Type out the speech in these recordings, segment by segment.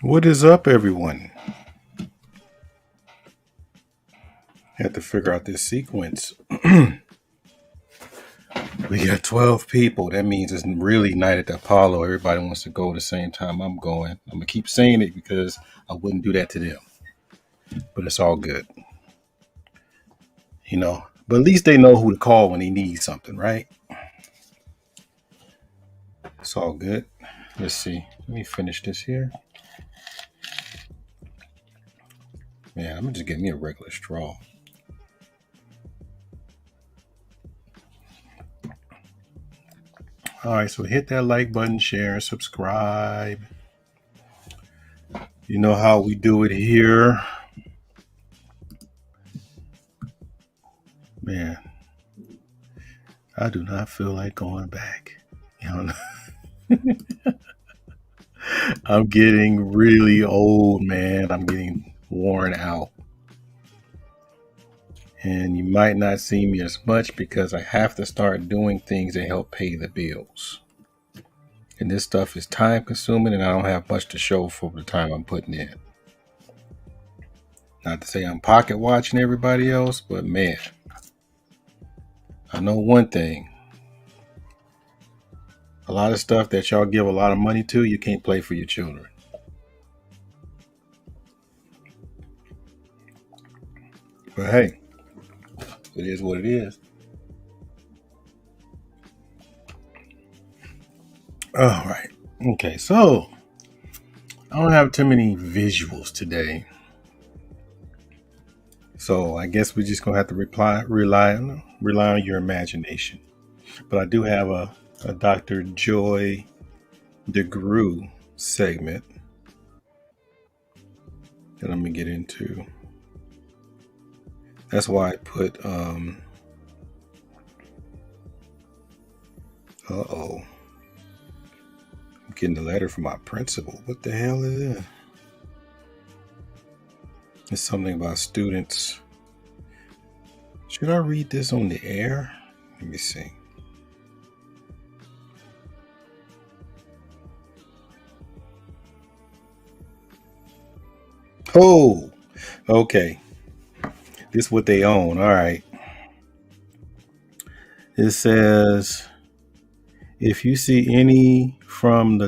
What is up, everyone? Had to figure out this sequence. We got 12 people. That means it's really night at the Apollo. Everybody wants to go at the same time I'm going. I'm going to keep saying it because I wouldn't do that to them. But it's all good. But at least they know who to call when they need something, right? It's all good. Let's see. Let me finish this here. Yeah, I'm going to just get me a regular straw. All right, so hit that like button, share, and subscribe. You know how we do it here. Man, I do not feel like going back. I'm getting really old, man. I'm getting worn out. And you might not see me as much because I have to start doing things that help pay the bills. And this stuff is time consuming and I don't have much to show for the time I'm putting in. Not to say I'm pocket watching everybody else, but man, I know one thing. A lot of stuff that y'all give a lot of money to, you can't play for your children. But hey, it is what it is. All right. Okay, so I don't have too many visuals today. So I guess we're just gonna have to rely on your imagination. But I do have a Dr. Joy Degruy segment that I'm gonna get into. That's why I put I'm getting a letter from my principal. What the hell is it? It's something about students. Should I read this on the air? Let me see. Oh, okay. This is what they own. All right. It says, if you see any from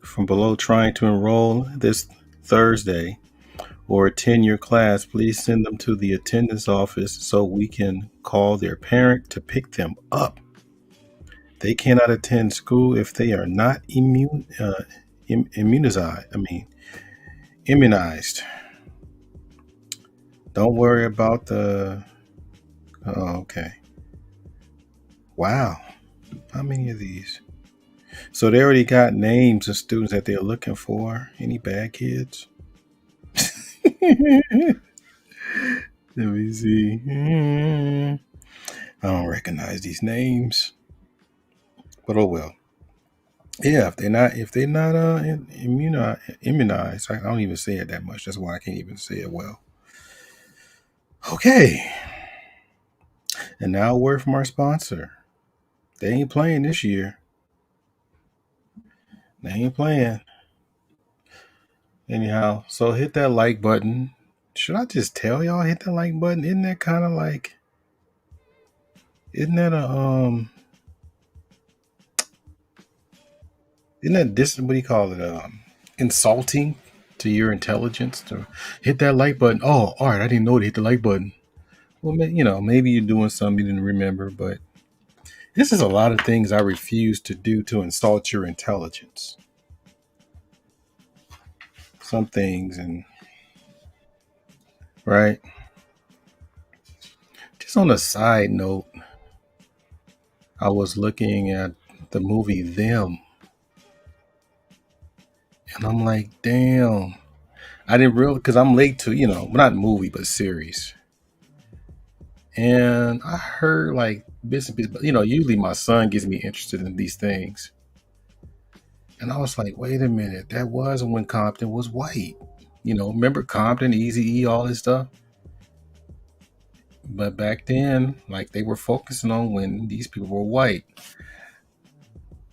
from below trying to enroll this Thursday or attend your class, please send them to the attendance office so we can call their parent to pick them up. They cannot attend school if they are not immunized. Don't worry about the. Oh, okay. Wow. How many of these? So they already got names of students that they're looking for. Any bad kids? Let me see. I don't recognize these names, but oh well. Yeah, if they're not immunized, I don't even say it that much. That's why I can't even say it well. Okay, and now a word from our sponsor. They ain't playing this year. They ain't playing. Anyhow, so hit that like button. Should I just tell y'all hit that like button? Isn't that kind of like? Isn't that Isn't that what do you call it? Insulting to your intelligence to hit that like button. Oh, all right. I didn't know to hit the like button. Well, maybe you're doing something you didn't remember, but this is a lot of things I refuse to do to insult your intelligence. Some things, and right. Just on a side note, I was looking at the movie Them, and I'm like, damn. I didn't realize because I'm late to not movie but series. And I heard like bits and pieces, but usually my son gets me interested in these things. And I was like, wait a minute, that was when Compton was white. Remember Compton, Easy E, all this stuff? But back then, like they were focusing on when these people were white.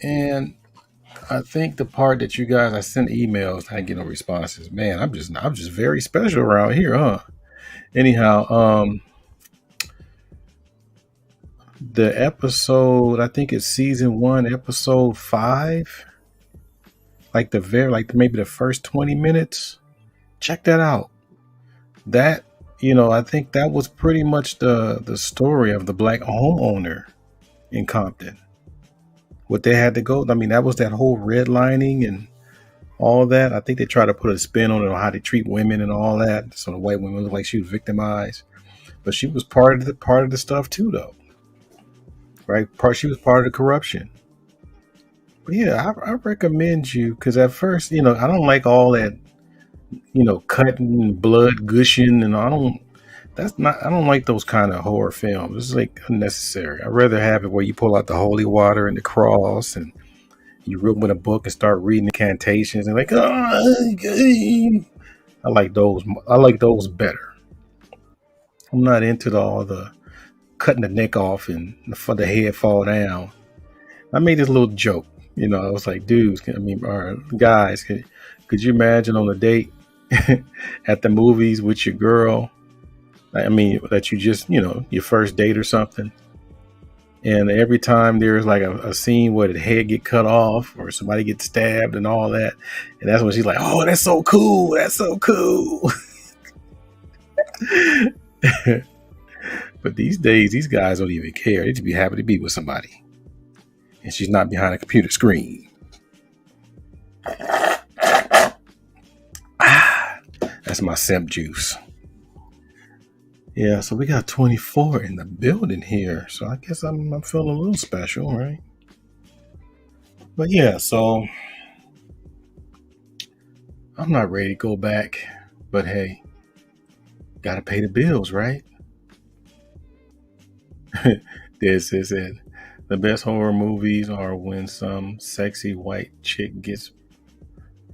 And I think the part that you guys, I sent emails, I didn't get no responses. Man, I'm just very special around here, huh? Anyhow, the episode, I think it's season 1, episode 5, like like maybe the first 20 minutes. Check that out. That, I think that was pretty much the story of the black homeowner in Compton. What they had to go, I mean, that was that whole redlining and all that. I think they try to put a spin on it, on how they treat women and all that. So the white women look like she was victimized, but she was part of the stuff too, though, right? She was part of the corruption. But yeah, I recommend you, because at first, I don't like all that, cutting, blood gushing, and I don't. That's not. I don't like those kind of horror films. It's like unnecessary. I'd rather have it where you pull out the holy water and the cross, and you open a book and start reading incantations and like, oh, I like those. I like those better. I'm not into all the cutting the neck off and for the head fall down. I made this little joke. I was like, dudes, or guys, could you imagine on a date at the movies with your girl? I mean, that you just, your first date or something. And every time there's like a scene where the head get cut off or somebody gets stabbed and all that. And that's when she's like, oh, that's so cool. That's so cool. But these days, these guys don't even care. They just be happy to be with somebody. And she's not behind a computer screen. That's my simp juice. Yeah, so we got 24 in the building here. So I guess I'm feeling a little special, right? But yeah, so I'm not ready to go back. But hey, gotta pay the bills, right? This is it. The best horror movies are when some sexy white chick gets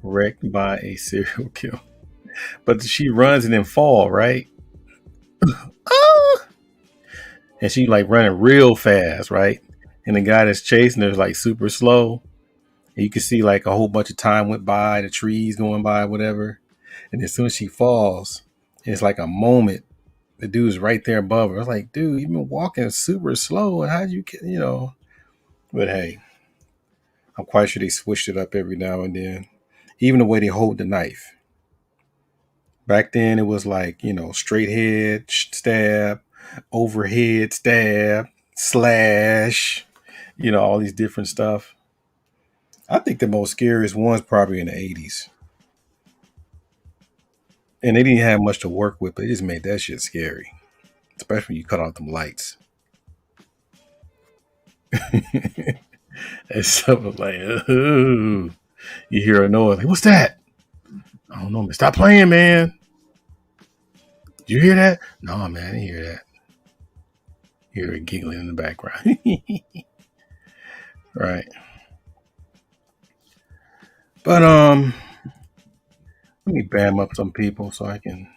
wrecked by a serial killer. But she runs and then fall, right? And she like running real fast, right? And the guy that's chasing her is like super slow. And you can see like a whole bunch of time went by, the trees going by, whatever. And as soon as she falls, it's like a moment. The dude's right there above her. I was like, dude, you've been walking super slow, and how'd you, But hey, I'm quite sure they switched it up every now and then. Even the way they hold the knife. Back then, it was like, straight head stab, overhead stab, slash, all these different stuff. I think the most scariest one's probably in the 80s. And they didn't have much to work with, but they just made that shit scary. Especially when you cut off them lights. And something like, ooh. You hear a noise, like, what's that? I don't know, man. Stop playing, man. Did you hear that? No, man, I didn't hear that. You hear it giggling in the background. Right. But let me bam up some people so I can.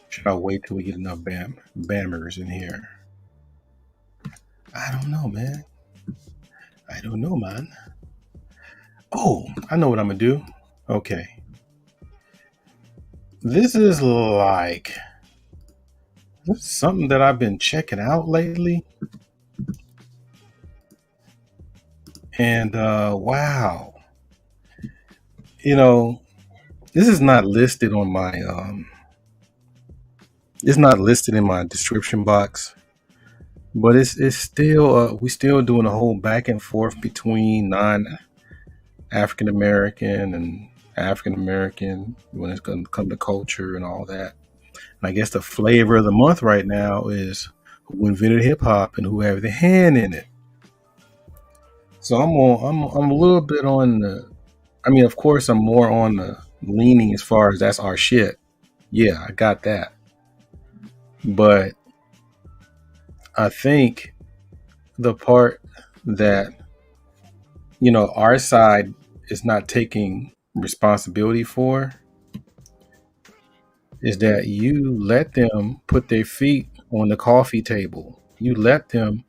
Should I wait till we get enough bammers in here? I don't know, man. I don't know, man. Oh, I know what I'm gonna do. Okay. This is like something that I've been checking out lately. And wow. This is not listed on my it's not listed in my description box. But it's still we still doing a whole back and forth between non-African American and African American when it's going to come to culture and all that. And I guess the flavor of the month right now is who invented hip hop and who have the hand in it. So I'm a little bit on the. I mean, of course, I'm more on the leaning as far as that's our shit. Yeah, I got that. But I think the part that our side is not taking responsibility for is that you let them put their feet on the coffee table. You let them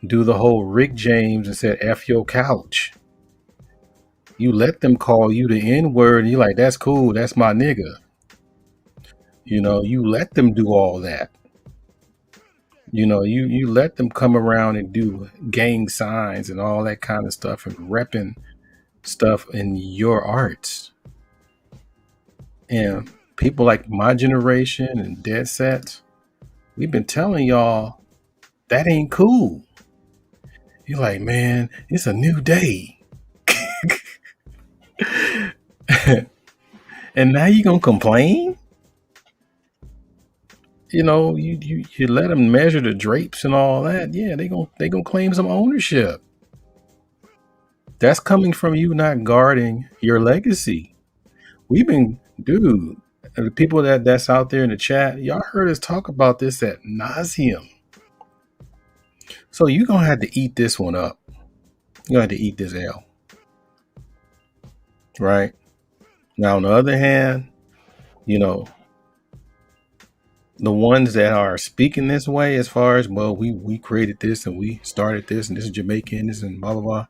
do the whole Rick James and said F your couch. You let them call you the N word, and you're like, that's cool, that's my nigga. You let them do all that. You let them come around and do gang signs and all that kind of stuff and repping stuff in your arts. And people like my generation and Dead Sets, we've been telling y'all that ain't cool. You're like, man, it's a new day. And now you gonna complain? You let them measure the drapes and all that. Yeah, they gonna claim some ownership. That's coming from you not guarding your legacy. We've been, dude, the people that's out there in the chat, y'all heard us talk about this at nauseum. So you're gonna have to eat this one up. You're gonna have to eat this L. Right? Now on the other hand, you know, the ones that are speaking this way, as far as, well, we created this and we started this and this is Jamaican, this and blah blah blah.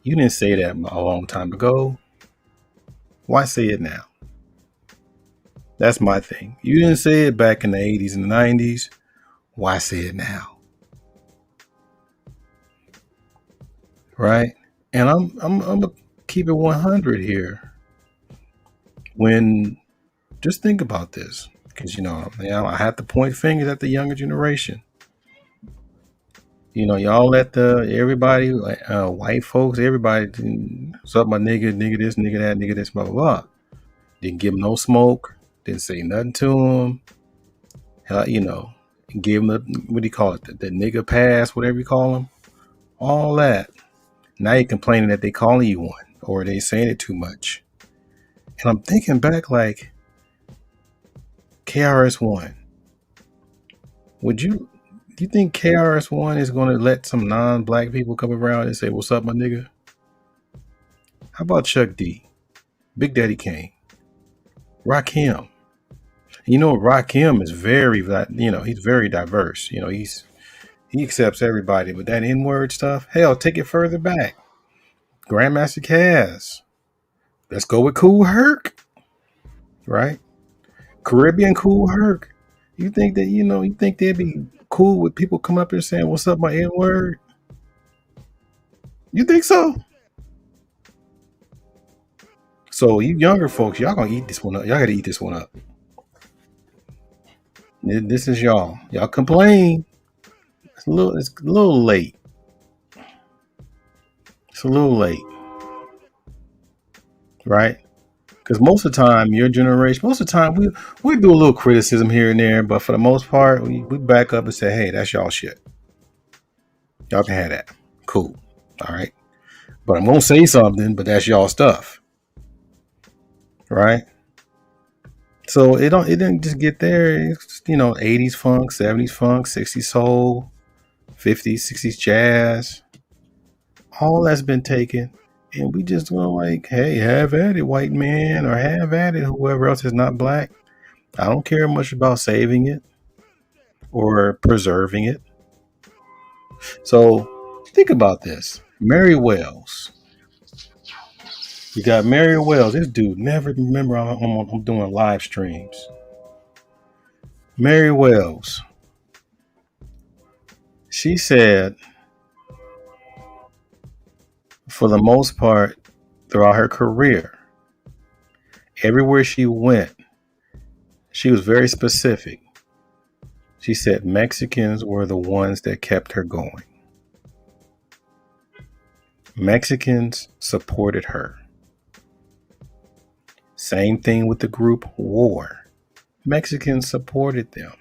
You didn't say that a long time ago. Why say it now? That's my thing. You didn't say it back in the 80s and the 90s. Why say it now? Right? And I'm gonna keep it 100 here. When just think about this, because I have to point fingers at the younger generation. Y'all let everybody, white folks, everybody, what's up, my nigga this, nigga that, nigga this, blah blah blah. Didn't give him no smoke. Didn't say nothing to him. Give him the, what do you call it, the nigga pass, whatever you call him. All that. Now you're complaining that they calling you one, or they saying it too much. And I'm thinking back, like, KRS-One. Do you think KRS-One is going to let some non-black people come around and say, what's up, my nigga? How about Chuck D? Big Daddy Kane? Rakim? Rakim is he's very diverse. He accepts everybody, but that N-word stuff, hell, take it further back. Grandmaster Caz. Let's go with Kool Herc. Right? Caribbean Kool Herc. You think they'd be cool with people coming up there saying, what's up, my N-word? You think so? So you younger folks, y'all gonna eat this one up. Y'all gotta eat this one up. This is y'all. Y'all complain. It's a little late. It's a little late. Right? Because most of the time, your generation, we do a little criticism here and there, but for the most part, we back up and say, hey, that's y'all shit. Y'all can have that. Cool. All right. But I'm gonna say something, but that's y'all stuff. Right? So it didn't just get there. It's, 80s funk, 70s funk, 60s soul, 50s, 60s jazz. All that's been taken. And we just go like, hey, have at it, white man, or have at it, whoever else is not black. I don't care much about saving it or preserving it. So think about this. Mary Wells. You got Mary Wells. This dude never remember I'm doing live streams. Mary Wells. She said, for the most part, throughout her career, everywhere she went, she was very specific. She said Mexicans were the ones that kept her going. Mexicans supported her. Same thing with the group War. Mexicans supported them.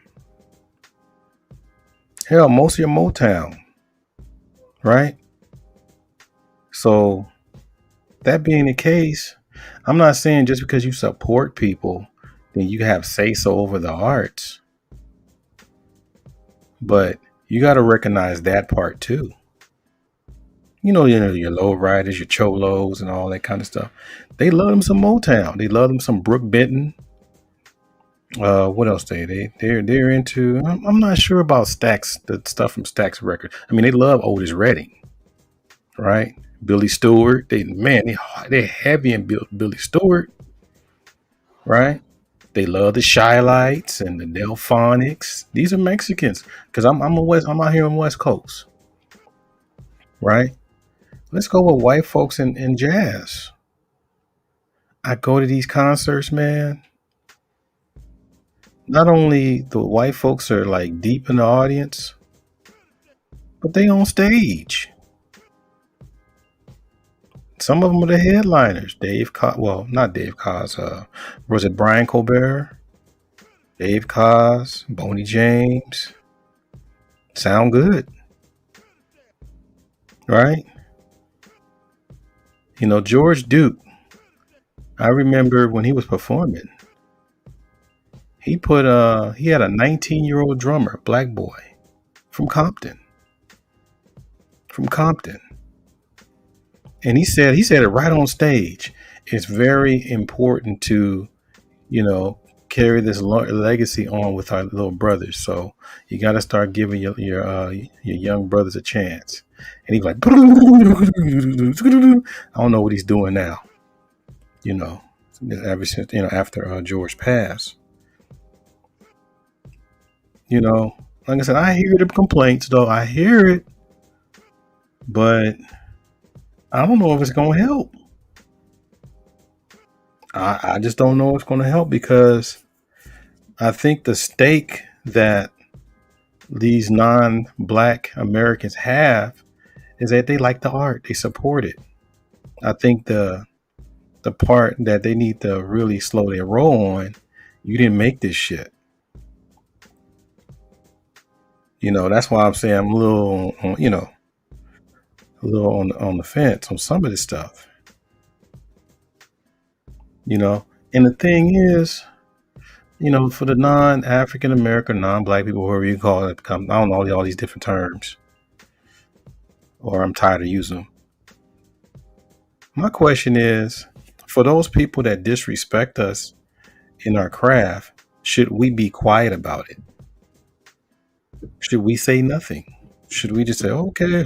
Hell, most of your Motown, right? So, that being the case, I'm not saying just because you support people, then you have say-so over the arts. But you got to recognize that part too. Your low riders, your cholos, and all that kind of stuff. They love them some Motown. They love them some Brooke Benton. What else they're into? I'm not sure about Stax, the stuff from Stax Records. I mean, they love Otis Redding, right? Billy Stewart. They're heavy in Billy Stewart, right? They love the Shylights and the Delphonics. These are Mexicans because I'm out here on West Coast, right? Let's go with white folks in jazz. I go to these concerts, man. Not only the white folks are like deep in the audience, but they on stage. Some of them are the headliners. Well, not Dave Cos. Was it Brian Colbert? Dave Cos, Boney James. Sound good, right? George Duke. I remember when he was performing, he had a 19-year-old drummer, black boy, from Compton. From Compton. And he said it right on stage. It's very important to, you know, carry this legacy on with our little brothers. So you got to start giving your young brothers a chance. And he's like, I don't know what he's doing now. You know, ever since after George passed. Like I said, I hear the complaints though. I hear it, but I don't know if it's gonna help. I just don't know if it's gonna help because I think the stake that these non-black Americans have is that they like the art, they support it. I think the part that they need to really slow their roll on, you didn't make this shit. That's why I'm saying I'm a little, on the fence on some of this stuff. And the thing is, for the non-African American, non-black people, whoever you call it, I don't know all these different terms, or I'm tired of using them. My question is, for those people that disrespect us in our craft, should we be quiet about it? Should we say nothing? Should we just say, okay?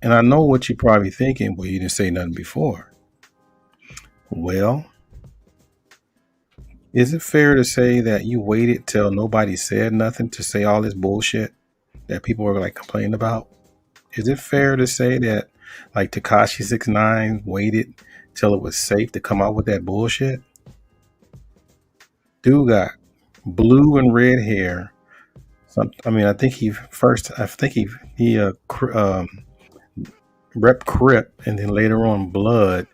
And I know what you're probably thinking, well, you didn't say nothing before. Well, is it fair to say that you waited till nobody said nothing to say all this bullshit that people were like complaining about? Is it fair to say that like Tekashi 6ix9ine waited till it was safe to come out with that bullshit? Dude got blue and red hair. I think he rep Crip, and then later on blood.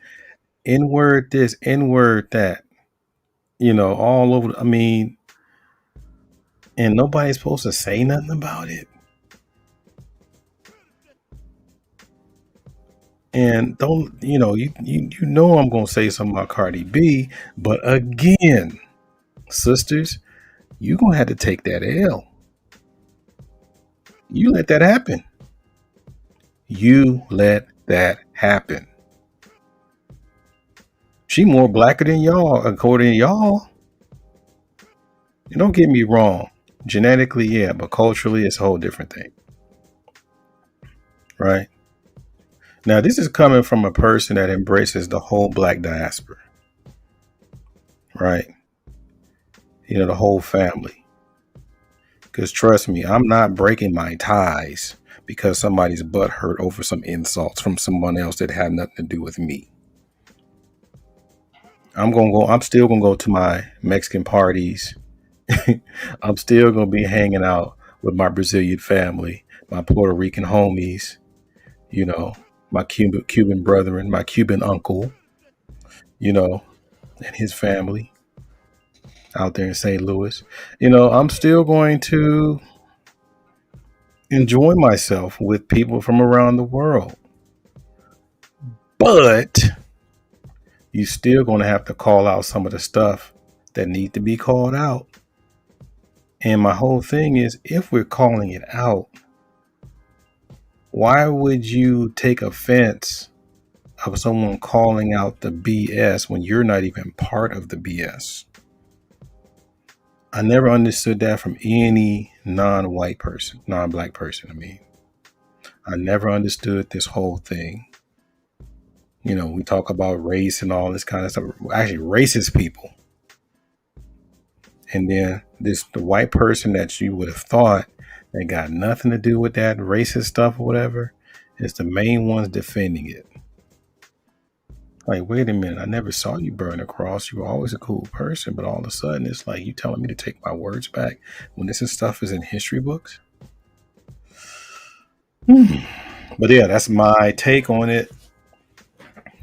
N-word this, N-word that. All over. And nobody's supposed to say nothing about it. And don't, you know I'm gonna say something about Cardi B, but again, sisters, you gonna have to take that L. You let that happen. You let that happen. She more blacker than y'all, according to y'all. Don't get me wrong. Genetically, yeah, but culturally, it's a whole different thing. Right? Now, this is coming from a person that embraces the whole black diaspora. Right? The whole family. Because trust me, I'm not breaking my ties because somebody's butt hurt over some insults from someone else that had nothing to do with me. I'm still gonna go to my Mexican parties. I'm still gonna be hanging out with my Brazilian family, my Puerto Rican homies, my Cuban brethren, my Cuban uncle, and his family out there in St. Louis. I'm still going to enjoy myself with people from around the world. But you still going to have to call out some of the stuff that need to be called out. And my whole thing is, if we're calling it out, why would you take offense of someone calling out the BS when you're not even part of the BS? I never understood that from any non-white person, non-black person. I never understood this whole thing. We talk about race and all this kind of stuff. Actually, racist people. And then the white person that you would have thought that got nothing to do with that racist stuff or whatever is the main ones defending it. Like, wait a minute, I never saw you burn a cross. You were always a cool person, but all of a sudden it's like you telling me to take my words back when this stuff is in history books. But yeah, that's my take on it.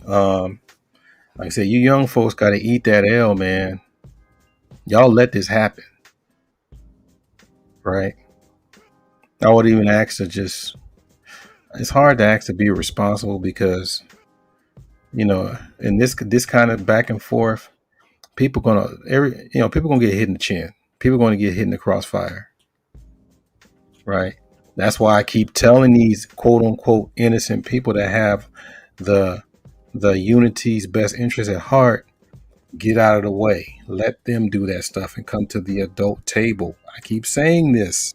Like I said, you young folks got to eat that L, man. Y'all let this happen, right? I would even ask to just. It's hard to ask to be responsible because in this kind of back and forth, people people gonna get hit in the chin. People gonna get hit in the crossfire, right? That's why I keep telling these quote unquote innocent people that have the unity's best interest at heart, get out of the way. Let them do that stuff and come to the adult table. I keep saying this.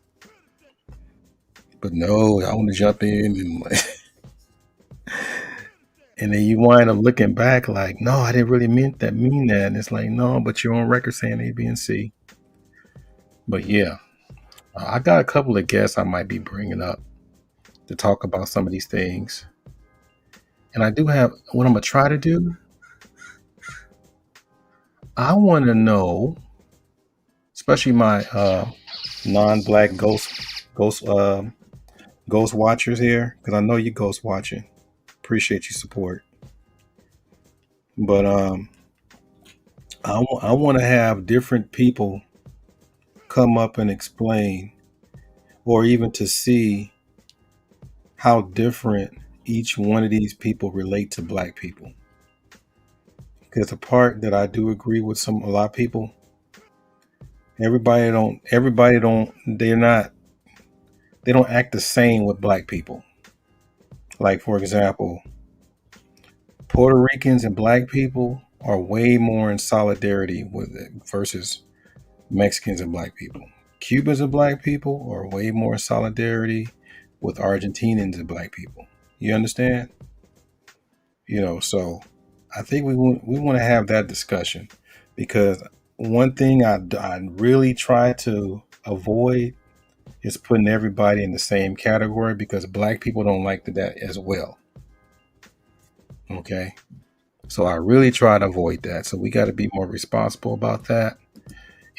But no, I want to jump in and then you wind up looking back like, no, I didn't really mean that. And it's like, no, but you're on record saying A, B, and C. But yeah, I got a couple of guests I might be bringing up to talk about some of these things. And I do have what I'm gonna try to do. I want to know, especially my non-black ghost watchers here, because I know you ghost watching. Appreciate your support. But I want to have different people come up and explain, or even to see how different each one of these people relate to black people. Because the part that I do agree with a lot of people, they don't act the same with black people. Like, for example, Puerto Ricans and black people are way more in solidarity with it versus Mexicans and black people. Cubans and black people are way more in solidarity with Argentinians and black people. You understand? So I think we want to have that discussion, because one thing I really try to avoid is putting everybody in the same category, because black people don't like that as well. Okay. So I really try to avoid that. So we got to be more responsible about that.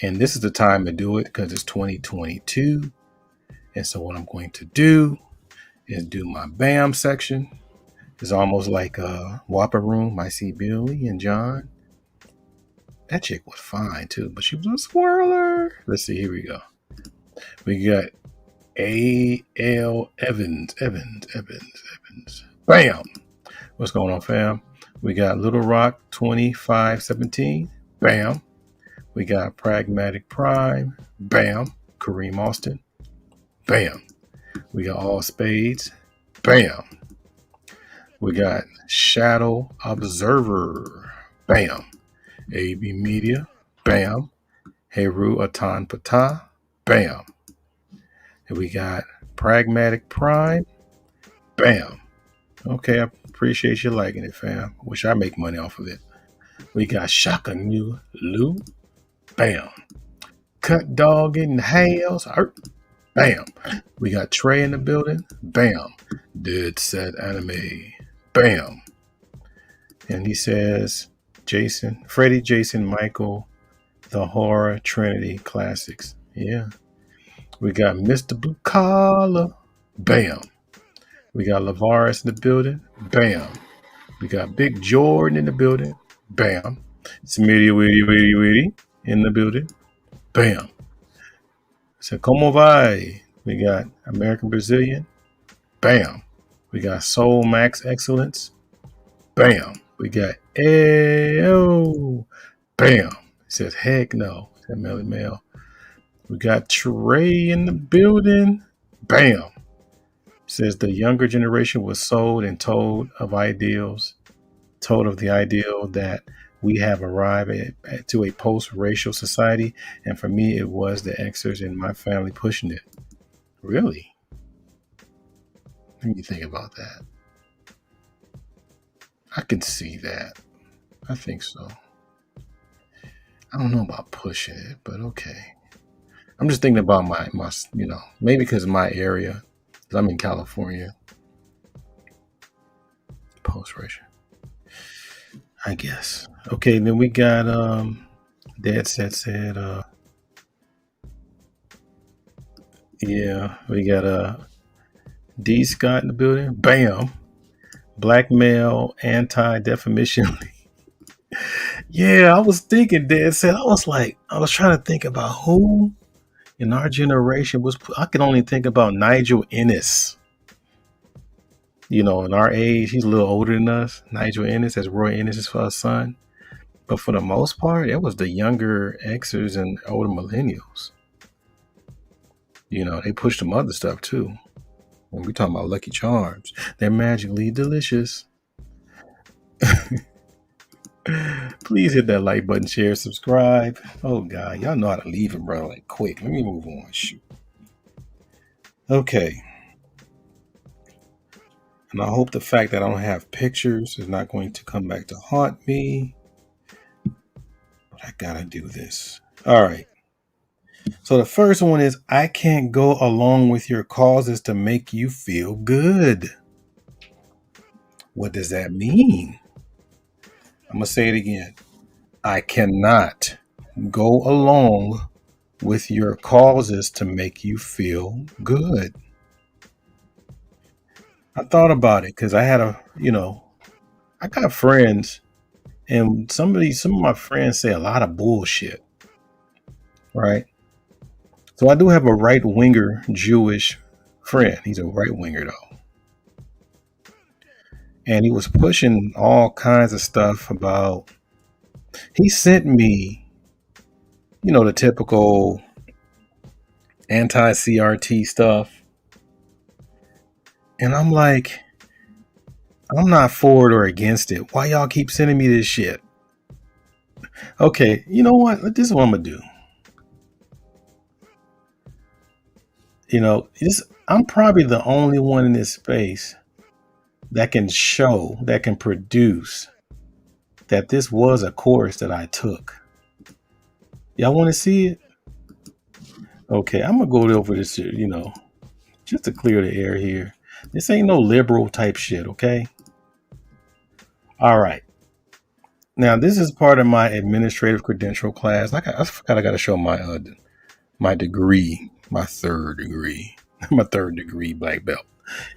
And this is the time to do it because it's 2022. And so what I'm going to do is do my BAM section. It's almost like a Whopper Room. I see Billy and John. That chick was fine too, but she was a squirreler. Let's see. Here we go. We got A.L. Evans. Bam. What's going on, fam? We got Little Rock 2517. Bam. We got Pragmatic Prime. Bam. Kareem Austin. Bam. We got All Spades. Bam. We got Shadow Observer. Bam. AB Media. Bam. Heru Atan Patah. Bam. And we got Pragmatic Prime. Bam. Okay, I appreciate you liking it, fam. Wish I make money off of it. We got Shaka New Lou. Bam. Cut Dog in the house. Bam. We got Trey in the building. Bam. Dead Set Anime. Bam. And he says, Freddie, Jason, Michael, the Horror Trinity Classics. Yeah. We got Mr. Blue Collar. Bam. We got Lavaris in the building. Bam. We got Big Jordan in the building. Bam. Smitty Witty in the building. Bam. So como vai? We got American Brazilian. Bam. We got Soul Max Excellence. Bam. We got Ayo. Bam. It says heck no. That Melly Male. We got Trey in the building. Bam. Says the younger generation was sold and told of the ideal that we have arrived to a post-racial society, and for me it was the Xers in my family pushing it. Really? Let me think about that. I can see that. I think so. I don't know about pushing it, but okay. I'm just thinking about my maybe because of my area. 'Cause I'm in California. Post ratio, I guess. Okay, then we got Dad said yeah, we got D Scott in the building. Bam. Black male anti defamation. Yeah, I was thinking Dad said I was trying to think about who in our generation was I could only think about Nigel Ennis. In our age, he's a little older than us. Nigel Ennis, as Roy Ennis is for our son. But for the most part, it was the younger Xers and older millennials. They pushed some other stuff too. When we talking about Lucky Charms, they're magically delicious. Please hit that like button, share, subscribe. Oh God, y'all know how to leave it, bro. Like quick. Let me move on. Shoot. Okay. And I hope the fact that I don't have pictures is not going to come back to haunt me. But I gotta do this. All right. So the first one is I can't go along with your causes to make you feel good. What does that mean? I'm going to say it again. I cannot go along with your causes to make you feel good. I thought about it because I had I got friends, and some of my friends say a lot of bullshit, right? So I do have a right winger Jewish friend. He's a right winger though. And he was pushing all kinds of stuff about, he sent me, the typical anti-CRT stuff. And I'm like, I'm not for it or against it. Why y'all keep sending me this shit? Okay, you know what? This is what I'm going to do. I'm probably the only one in this space that can produce that this was a course that I took. Y'all want to see it? Okay, I'm going to go over this, just to clear the air here. This ain't no liberal type shit, okay? All right. Now, this is part of my administrative credential class. I forgot I got to show my degree, my third degree, my third degree black belt.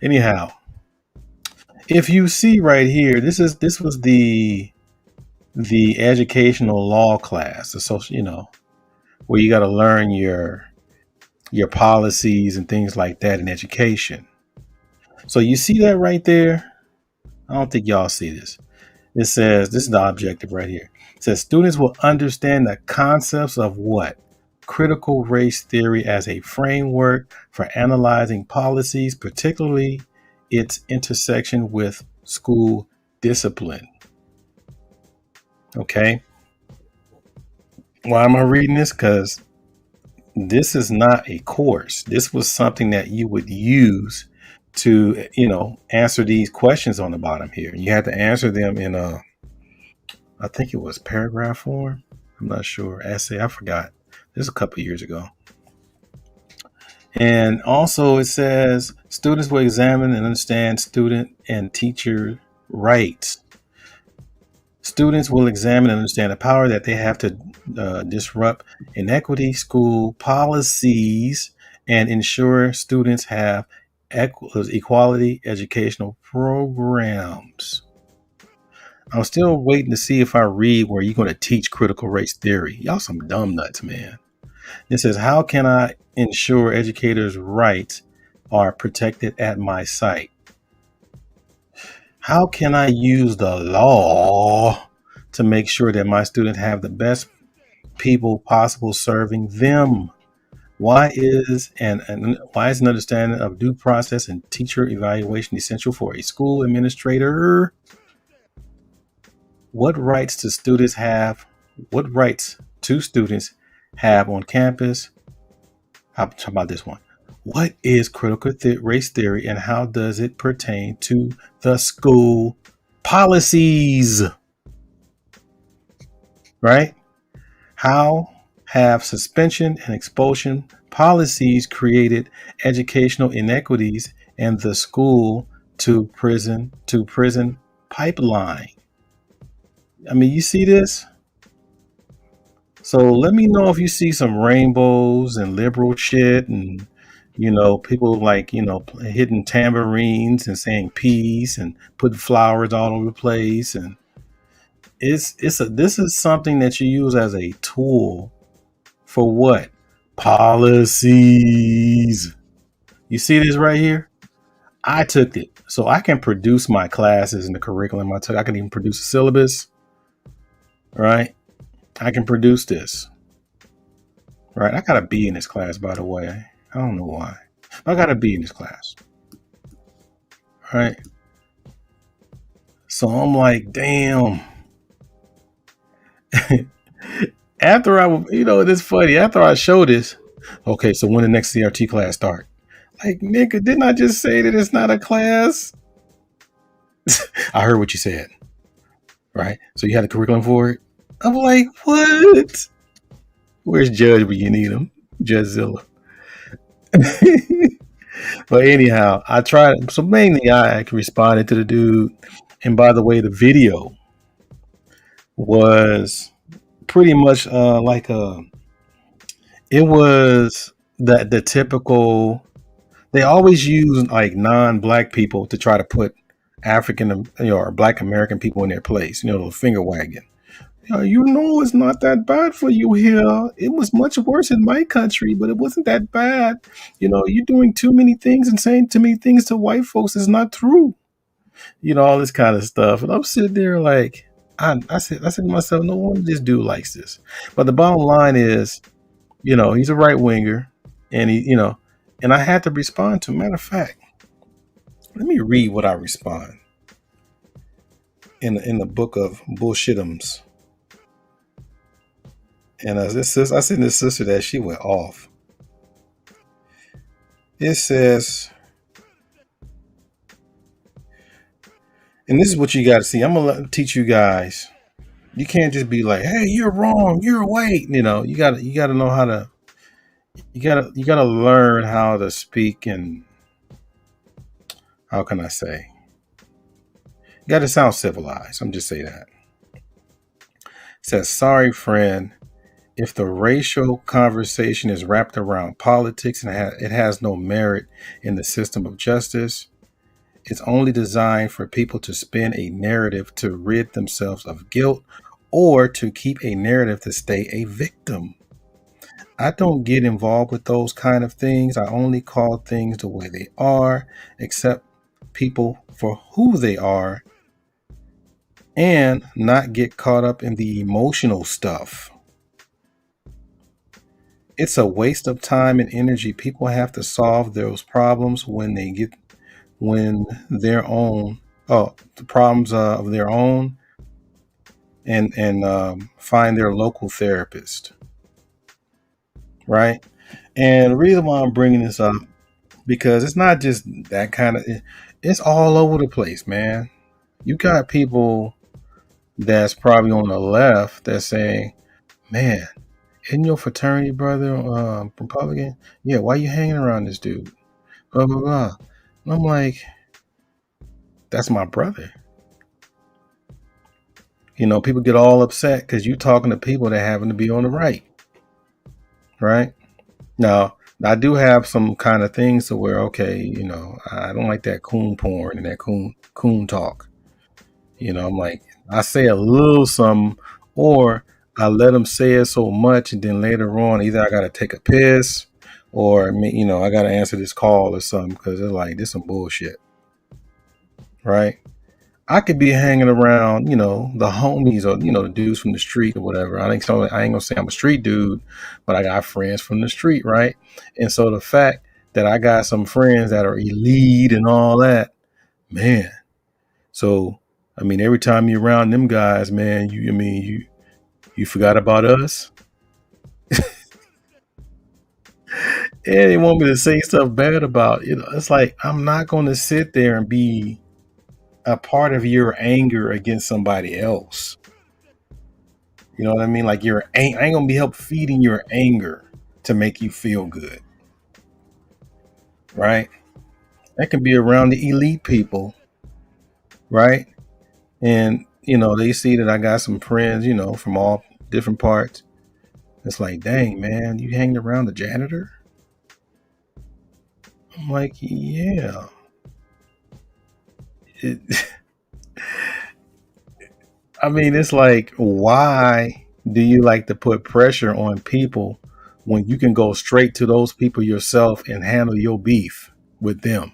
Anyhow, if you see right here, this was the educational law class, the social, where you got to learn your policies and things like that in education. So you see that right there? I don't think y'all see this. It says, this is the objective right here. It says students will understand the concepts of what? Critical race theory as a framework for analyzing policies, particularly its intersection with school discipline. Okay. Why am I reading this? Because this is not a course. This was something that you would use to, answer these questions on the bottom here. You had to answer them in I think it was paragraph form. I'm not sure. Essay. I forgot. This is a couple years ago. And also it says students will examine and understand student and teacher rights. Students will examine and understand the power that they have to disrupt inequity school policies and ensure students have equality educational programs. I'm still waiting to see if I read where you're going to teach critical race theory. Y'all some dumb nuts, man. It says, how can I ensure educators' rights are protected at my site? How can I use the law to make sure that my students have the best people possible serving them? Why is an understanding of due process and teacher evaluation essential for a school administrator? What rights do students have? What rights do students have on campus? How about this one? What is critical race theory and how does it pertain to the school Policies, right? How have suspension and expulsion policies created educational inequities in the school to prison pipeline? I mean, you see this? So let me know if you see some rainbows and liberal shit and people like hitting tambourines and saying peace and putting flowers all over the place. And this is something that you use as a tool for what? Policies. You see this right here? I took it. So I can produce my classes and the curriculum I took. I can even produce a syllabus, right? I can produce this, right? I got a B in this class, by the way. I don't know why. I got a B in this class, right? So I'm like, damn. After it's funny. After I show this, okay, so when the next CRT class start? Like, nigga, didn't I just say that it's not a class? I heard what you said, right? So you had a curriculum for it? I'm like, what? Where's Judge when you need him? Judgezilla. But anyhow, I tried. So mainly I responded to the dude. And by the way, the video was pretty much like it was the typical. They always use like non-black people to try to put African or Black American people in their place. The finger wagging. It's not that bad for you here. It was much worse in my country, but it wasn't that bad. You're doing too many things and saying too many things to white folks is not true. All this kind of stuff. And I'm sitting there like, I said to myself, no wonder this dude likes this. But the bottom line is, he's a right winger, and and I had to respond to him. Matter of fact, let me read what I respond in the book of bullshitums. And I seen this sister that she went off. It says, and this is what you got to see. I'm gonna teach you guys. You can't just be like, "Hey, you're wrong. You're white." You gotta know how to. You gotta learn how to speak, and how can I say? You gotta sound civilized. I'm just saying that. It says, "Sorry, friend. If the racial conversation is wrapped around politics and it has no merit in the system of justice, it's only designed for people to spin a narrative to rid themselves of guilt or to keep a narrative to stay a victim. I don't get involved with those kind of things. I only call things the way they are, accept people for who they are, and not get caught up in the emotional stuff. It's a waste of time and energy. People have to solve those problems when their own the problems of their own, and find their local therapist, right? And the reason why I'm bringing this up, because it's not just that kind of, it's all over the place, man. You got people that's probably on the left that's saying, man, isn't your fraternity brother Republican? Yeah, why you hanging around this dude? Blah blah blah. And I'm like, that's my brother. People get all upset because you talking to people that happen to be on the right? Now, I do have some kind of things to where, okay, I don't like that coon porn and that coon talk. I'm like, I say a little something, or I let them say it so much, and then later on, either I got to take a piss, or I got to answer this call or something, because it's like, this some bullshit, right? I could be hanging around, the homies, or the dudes from the street or whatever. I ain't gonna say I'm a street dude, but I got friends from the street, right? And so the fact that I got some friends that are elite and all that, man. So I mean, every time you're around them guys, man, you forgot about us. And they want me to say stuff bad about, it's like, I'm not gonna sit there and be a part of your anger against somebody else. You know what I mean? Like I ain't gonna be help feeding your anger to make you feel good, right? That can be around the elite people, right? And they see that I got some friends, from all different parts. It's like, dang man, you hanging around the janitor? I'm like, yeah. It, I mean, it's like, why do you like to put pressure on people when you can go straight to those people yourself and handle your beef with them?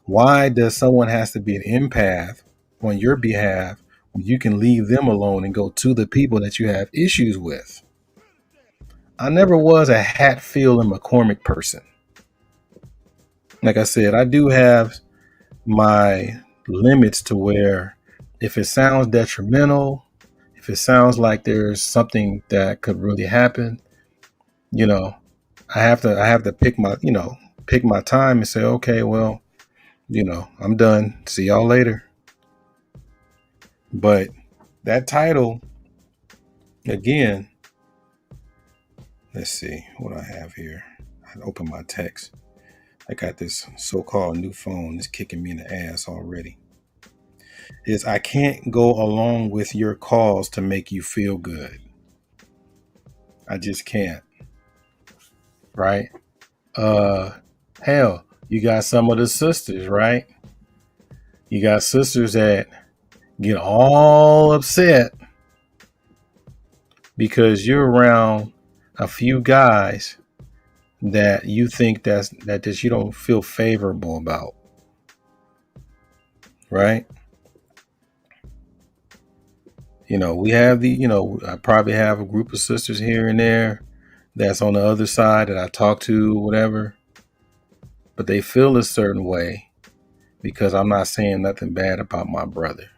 Why does someone has to be an empath on your behalf when you can leave them alone and go to the people that you have issues with? I never was a Hatfield and McCormick person. Like I said, I do have my limits to where if it sounds detrimental, if it sounds like there's something that could really happen, you know, I have to pick my time and say, okay, well, I'm done. See y'all later. But that title, again, let's see what I have here. I open my text. I got this so-called new phone that's kicking me in the ass already. Is I can't go along with your cause to make you feel good. I just can't. Right? Hell, you got some of the sisters, right? You got sisters that get all upset because you're around a few guys that you think that you don't feel favorable about, right? We have I probably have a group of sisters here and there that's on the other side that I talk to, whatever, but they feel a certain way because I'm not saying nothing bad about my brother.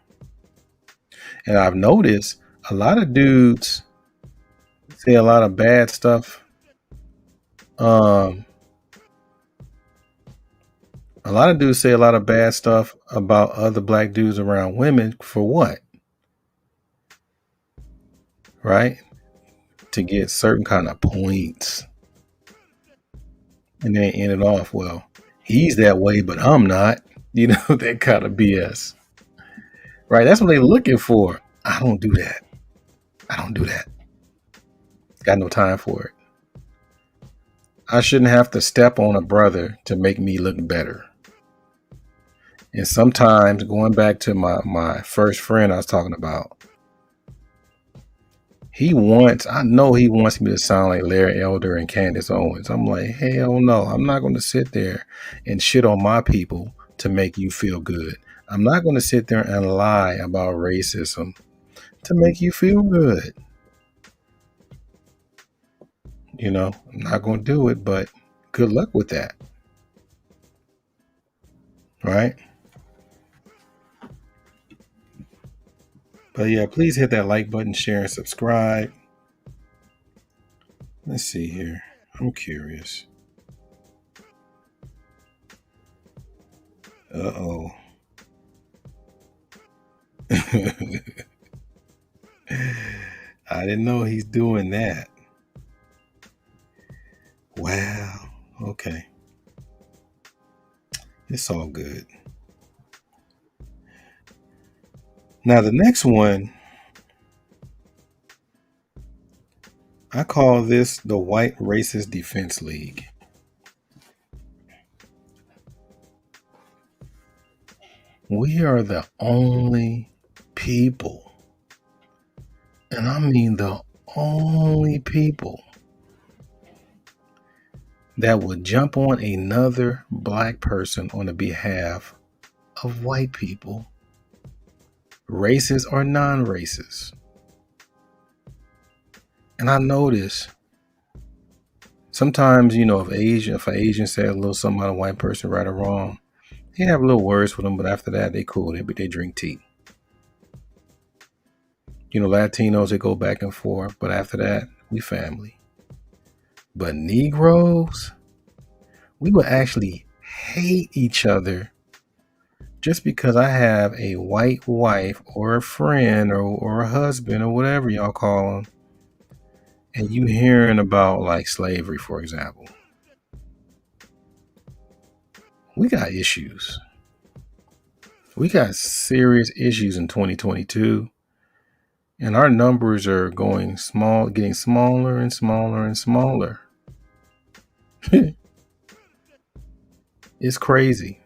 And I've noticed a lot of dudes say a lot of bad stuff. A lot of dudes say a lot of bad stuff about other black dudes around women for what? Right? To get certain kind of points. And then end it off, well, he's that way, but I'm not. That kind of BS. Right? That's what they're looking for. I don't do that. Got no time for it. I shouldn't have to step on a brother to make me look better. And sometimes, going back to my first friend I was talking about, I know he wants me to sound like Larry Elder and Candace Owens. I'm like, hell no, I'm not going to sit there and shit on my people to make you feel good. I'm not going to sit there and lie about racism to make you feel good. I'm not going to do it, but good luck with that. Right? But yeah, please hit that like button, share, and subscribe. Let's see here. I'm curious. Uh-oh. I didn't know he's doing that. Wow. Okay. It's all good. Now the next one, I call this the White Racist Defense League. We are the only people, and I mean the only people, that would jump on another black person on the behalf of white people, racist or non-racist. And I notice sometimes, if an Asian says a little something about a white person, right or wrong, they have little words with them, but after that, they cool. They drink tea. Latinos, they go back and forth, but after that, we family. But Negroes, we would actually hate each other Just because I have a white wife or a friend or a husband or whatever y'all call them, and you hearing about like slavery, for example, we got issues. We got serious issues in 2022, and our numbers are going small, getting smaller and smaller and smaller. It's crazy.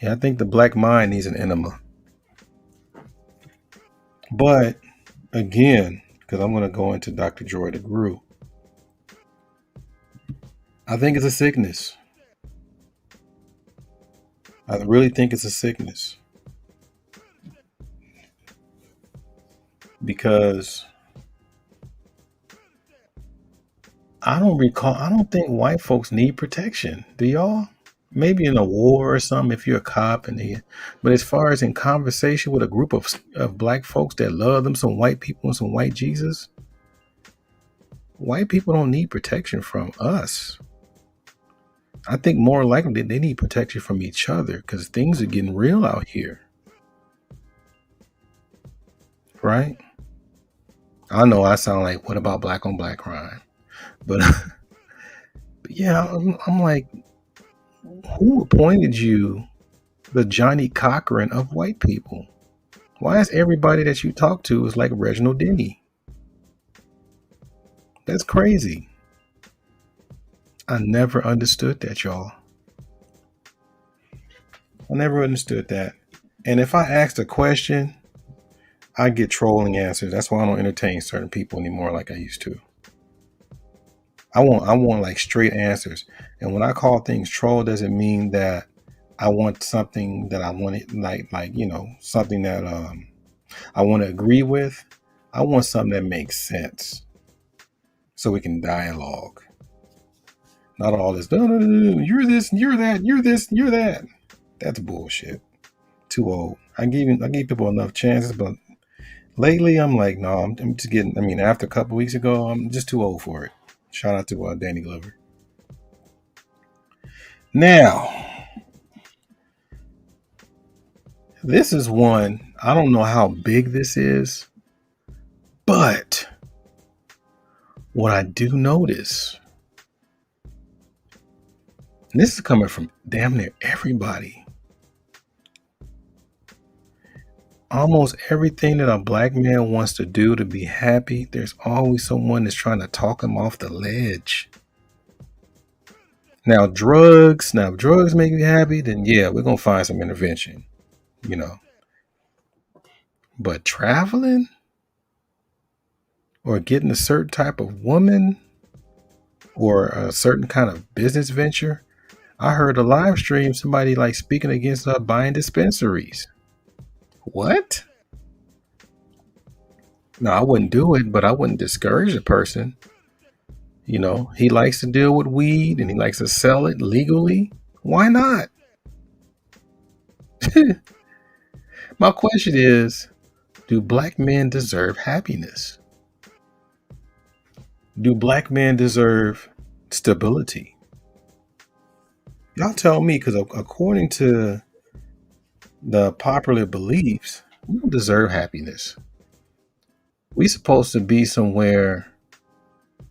Yeah, I think the black mind needs an enema. But again, because I'm going to go into Dr. Joy Degruy, I think it's a sickness. I really think it's a sickness because I don't think white folks need protection. Do y'all? Maybe in a war or something if you're a cop but as far as in conversation with a group of black folks that love them, some white people and some white Jesus, white people don't need protection from us. I think more likely they need protection from each other because things are getting real out here. Right? I know I sound like, what about black on black crime? But, but yeah, I'm like, who appointed you the Johnny Cochran of white people? Why is everybody that you talk to is like Reginald Denny? That's crazy. I never understood that, y'all. I never understood that. And if I asked a question, I get trolling answers. That's why I don't entertain certain people anymore like I used to. I want like straight answers. And when I call things troll, doesn't mean that I want something that I want it like something that I want to agree with. I want something that makes sense so we can dialogue. Not all this, no, you're this, you're that, you're this, you're that. That's bullshit. Too old. I give people enough chances, but lately I'm like, no, I'm just getting, after a couple weeks ago, I'm just too old for it. Shout out to Danny Glover. Now, this is one, I don't know how big this is, but what I do notice, and this is coming from damn near everybody, almost everything that a black man wants to do to be happy, there's always someone that's trying to talk him off the ledge. Now, if drugs make you happy, then yeah, we're going to find some intervention, But traveling or getting a certain type of woman or a certain kind of business venture, I heard a live stream, somebody like speaking against buying dispensaries. What? No, I wouldn't do it, but I wouldn't discourage a person. He likes to deal with weed and he likes to sell it legally. Why not? My question is, do black men deserve happiness? Do black men deserve stability? Y'all tell me, because according to the popular beliefs, we don't deserve happiness. We supposed to be somewhere,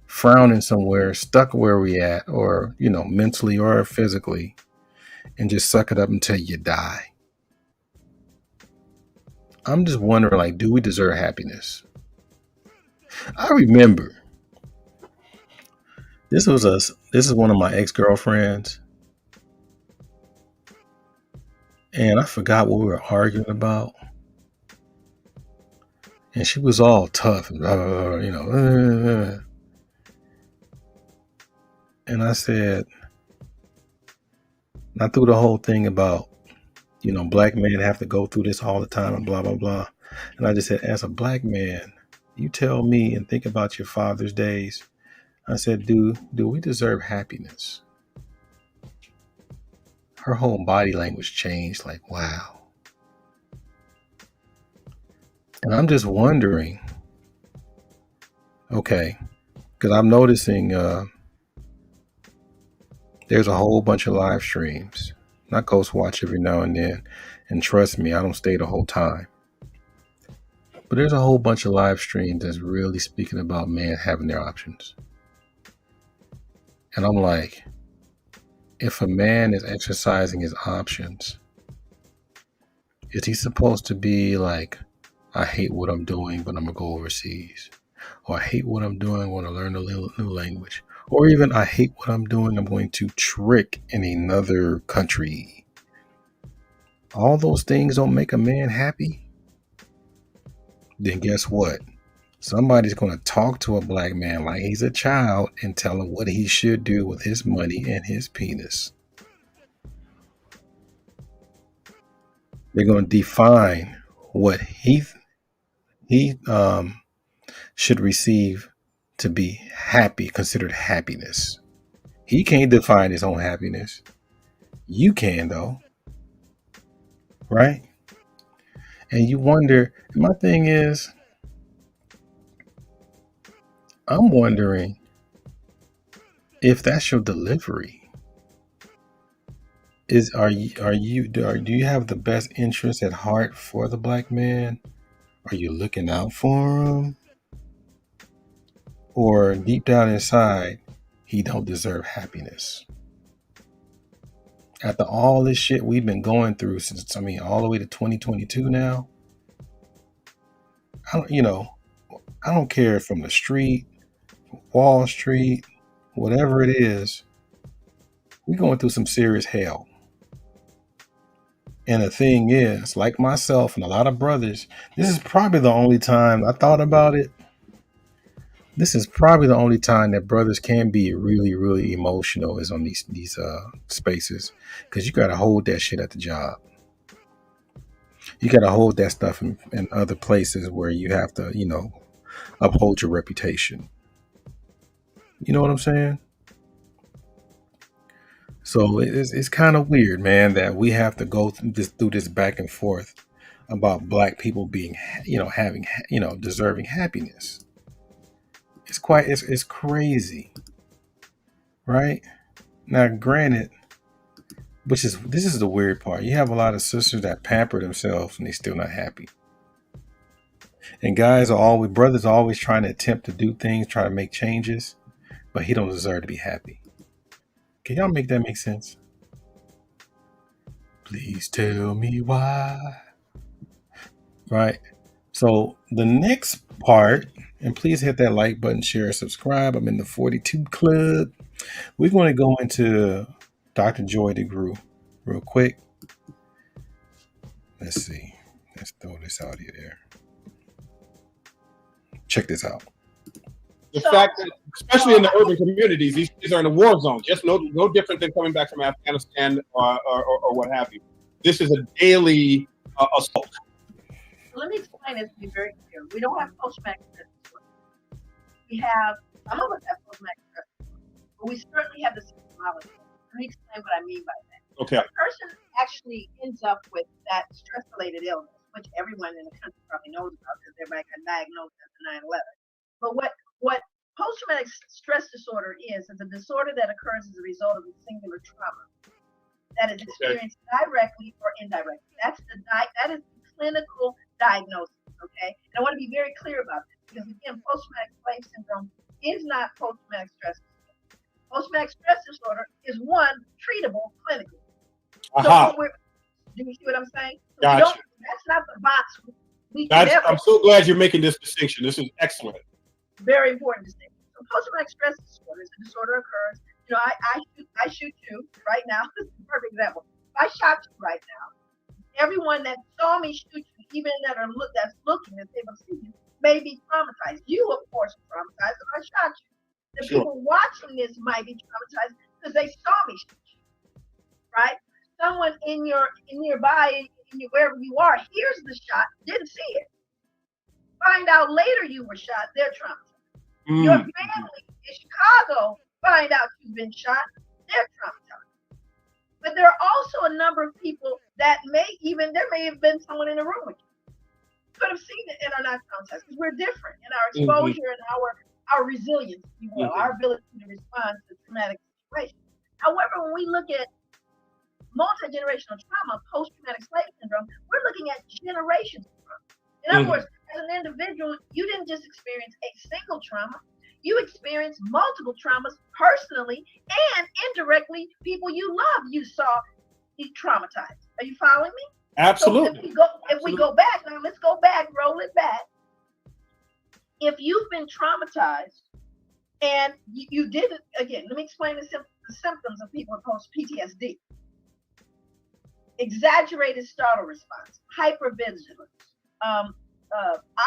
frowning somewhere, stuck where we at, or mentally or physically, and just suck it up until you die. I'm just wondering, like, do we deserve happiness? I remember this is one of my ex-girlfriends, and I forgot what we were arguing about. And she was all tough and and I said, I threw the whole thing about, black men have to go through this all the time and blah, blah, blah. And I just said, as a black man, you tell me and think about your father's days. I said, do we deserve happiness? Her whole body language changed, like, wow. And I'm just wondering, okay, because I'm noticing there's a whole bunch of live streams. I ghost watch every now and then. And trust me, I don't stay the whole time. But there's a whole bunch of live streams that's really speaking about men having their options. And I'm like, if a man is exercising his options, is he supposed to be like, I hate what I'm doing, but I'm going to go overseas? Or I hate what I'm doing, I want to learn a little new language. Or even, I hate what I'm doing, I'm going to trick in another country. All those things don't make a man happy. Then guess what? Somebody's going to talk to a black man like he's a child and tell him what he should do with his money and his penis. They're going to define what he should receive to be happy, considered happiness. He can't define his own happiness. You can, though. Right? And you wonder, my thing is, I'm wondering if that's your delivery. Do you have the best interest at heart for the black man? Are you looking out for him? Or deep down inside, he don't deserve happiness? After all this shit we've been going through since, all the way to 2022 now, I don't care from the street, Wall Street, whatever it is, we're going through some serious hell. And the thing is, like myself and a lot of brothers, this is probably the only time I thought about it. This is probably the only time that brothers can be really, really emotional is on these spaces, because you got to hold that shit at the job. You got to hold that stuff in other places where you have to, uphold your reputation. You know what I'm saying? So it's kind of weird, man, that we have to go through this back and forth about black people being, having, deserving happiness. It's crazy, right? Now, granted, this is the weird part. You have a lot of sisters that pamper themselves and they're still not happy. And brothers are always trying to attempt to do things, try to make changes, but he don't deserve to be happy. Can y'all make that make sense? Please tell me why. Right? So the next part, and please hit that like button, share, subscribe. I'm in the 42 club. We're going to go into Dr. Joy Degruy real quick. Let's see. Let's throw this out here there. Check this out. The fact that, especially in the urban communities, these are in a war zone. Just no different than coming back from Afghanistan or what have you. This is a daily assault. Let me explain this to be very clear. We don't have post-traumatic stress disorder. We have, some of us have post-traumatic stress disorder, but we certainly have the symptomology. Let me explain what I mean by that. Okay. A person actually ends up with that stress-related illness, which everyone in the country probably knows about because everybody got diagnosed after 9/11. But what post-traumatic stress disorder is a disorder that occurs as a result of a singular trauma that is experienced directly or indirectly. That is the clinical diagnosis, okay? And I want to be very clear about this because, again, post-traumatic slave syndrome is not post-traumatic stress disorder. Post-traumatic stress disorder is one treatable clinically. So do you see what I'm saying? So gotcha. That's not the box. I'm so glad you're making this distinction. This is excellent. Very important distinction. So post-traumatic stress disorder is a disorder occurs. I shoot you right now. This is a perfect example. If I shot you right now, everyone that saw me shoot you, even that's looking that they will see you, may be traumatized. You, of course, are traumatized if I shot you. The people watching this might be traumatized because they saw me shoot you. Right? Someone in your nearby, wherever you are, hears the shot, didn't see it. Find out later you were shot, they're traumatized. Your family in Chicago find out you've been shot, they're traumatized. But there are also a number of people that there may have been someone in the room with you. Could have seen it and are not traumatized because we're different in our exposure and our resilience, if you will, our ability to respond to traumatic situations. However, when we look at multi-generational trauma, post-traumatic slave syndrome, we're looking at generations of trauma. In other words, as an individual, you didn't just experience a single trauma, you experienced multiple traumas personally and indirectly. People you love, you saw traumatized. Are you following me? Absolutely. So if we go back, now let's go back, roll it back. If you've been traumatized and you didn't, again, let me explain the symptoms of people with post-PTSD. Exaggerated startle response, hypervigilance,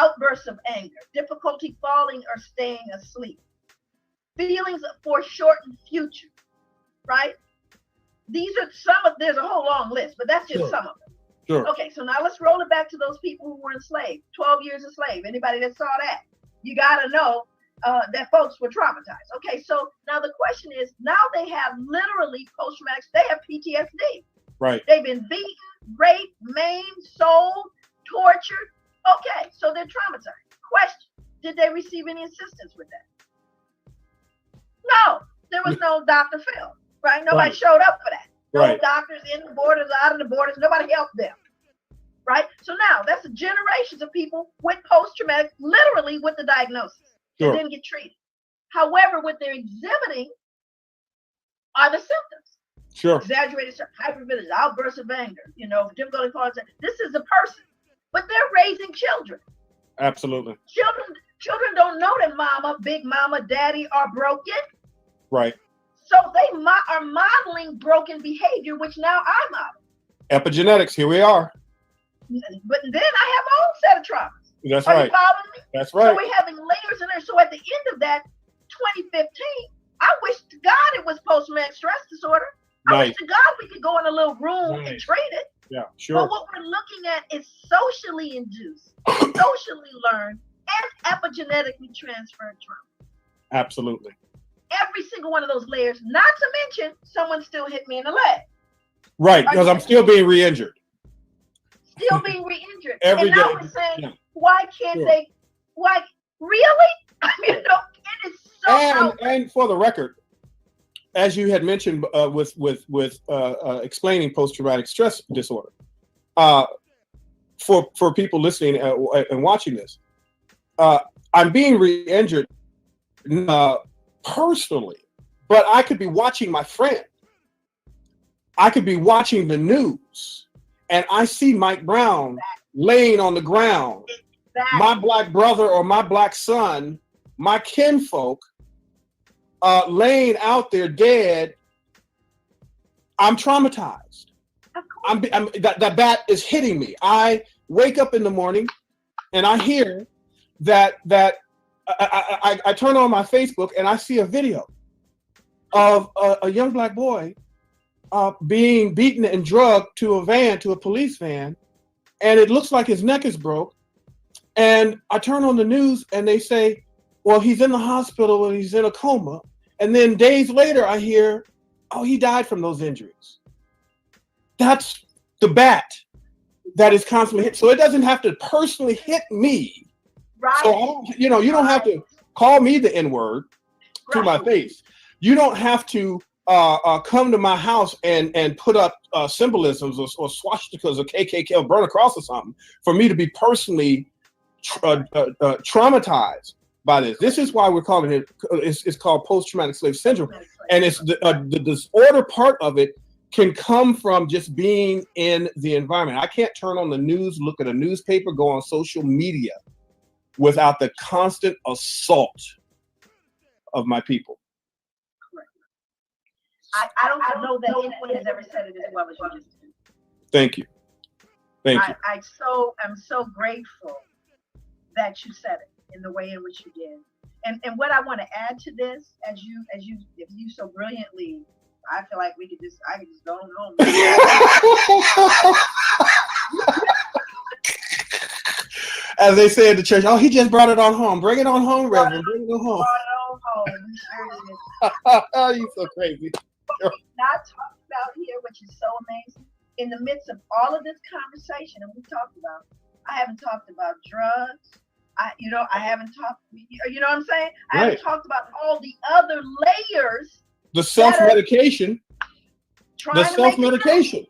outbursts of anger, difficulty falling or staying asleep, feelings of foreshortened future, right? These are some of, there's a whole long list, but that's just some of them. Sure. Okay, so now let's roll it back to those people who were enslaved, 12 years a slave. Anybody that saw that, you got to know that folks were traumatized. Okay, so now the question is, now they have literally post-traumatic, they have PTSD. Right. They've been beaten, raped, maimed, sold, tortured. Okay, so they're traumatized. Question, did they receive any assistance with that? No, there was no Dr. Phil, right? Nobody showed up for that. No doctors in the borders, out of the borders, nobody helped them, right? So now that's generations of people with post-traumatic, literally with the diagnosis. They didn't get treated. However, what they're exhibiting are the symptoms. Sure. Exaggerated hypervigilance, outbursts of anger, difficulty falling. This is a person, but they're raising children. Absolutely. Children don't know that mama, big mama, daddy are broken. Right. So they are modeling broken behavior, which now I model. Epigenetics, here we are. But then I have my own set of traumas. That's Are right. you following me? That's right. So we're having layers in there. So at the end of that, 2015, I wish to God it was post-traumatic stress disorder. I wish to God we could go in a little room and treat it. Yeah, sure. But what we're looking at is socially induced, socially learned, and epigenetically transferred trauma. Absolutely. Every single one of those layers, not to mention someone still hit me in the leg. Right, because I'm still being re-injured. Still being re-injured. Every and now day. we're saying, why can't they, why, really? I mean, it is so and for the record, as you had mentioned with explaining post-traumatic stress disorder, for people listening and watching this, I'm being re-injured personally, but I could be watching my friend. I could be watching the news, and I see Mike Brown laying on the ground. My black brother or my black son, my kinfolk, laying out there dead. I'm traumatized. That bat is hitting me. I wake up in the morning and I hear that I turn on my Facebook and I see a video of a young black boy being beaten and drugged to a police van, and it looks like his neck is broke. And I turn on the news and they say, well, he's in the hospital and he's in a coma. And then days later, I hear, oh, he died from those injuries. That's the bat that is constantly hit. So it doesn't have to personally hit me. Right. So, you don't have to call me the N-word to my face. You don't have to come to my house and put up symbolisms or swastikas or KKK or burn a cross or something for me to be personally traumatized by this. This is why we're calling it, it's called post-traumatic slave syndrome. And it's the disorder part of it can come from just being in the environment. I can't turn on the news, look at a newspaper, go on social media without the constant assault of my people. I don't know that anyone has ever said it as well as you just did. Thank you. Thank you. I'm so grateful that you said it in the way in which you did. And what I want to add to this, if you so brilliantly, I feel like I could just go home. As they say in the church, oh, he just brought it on home. Bring it on home, Reverend. Bring it on home. Brought it on home. Oh, you so crazy. Not talked about here, which is so amazing. In the midst of all of this conversation, and we talked about, I haven't talked about drugs. I haven't talked, you know what I'm saying? I haven't talked about all the other layers. The self-medication. The trying to make it self-medication.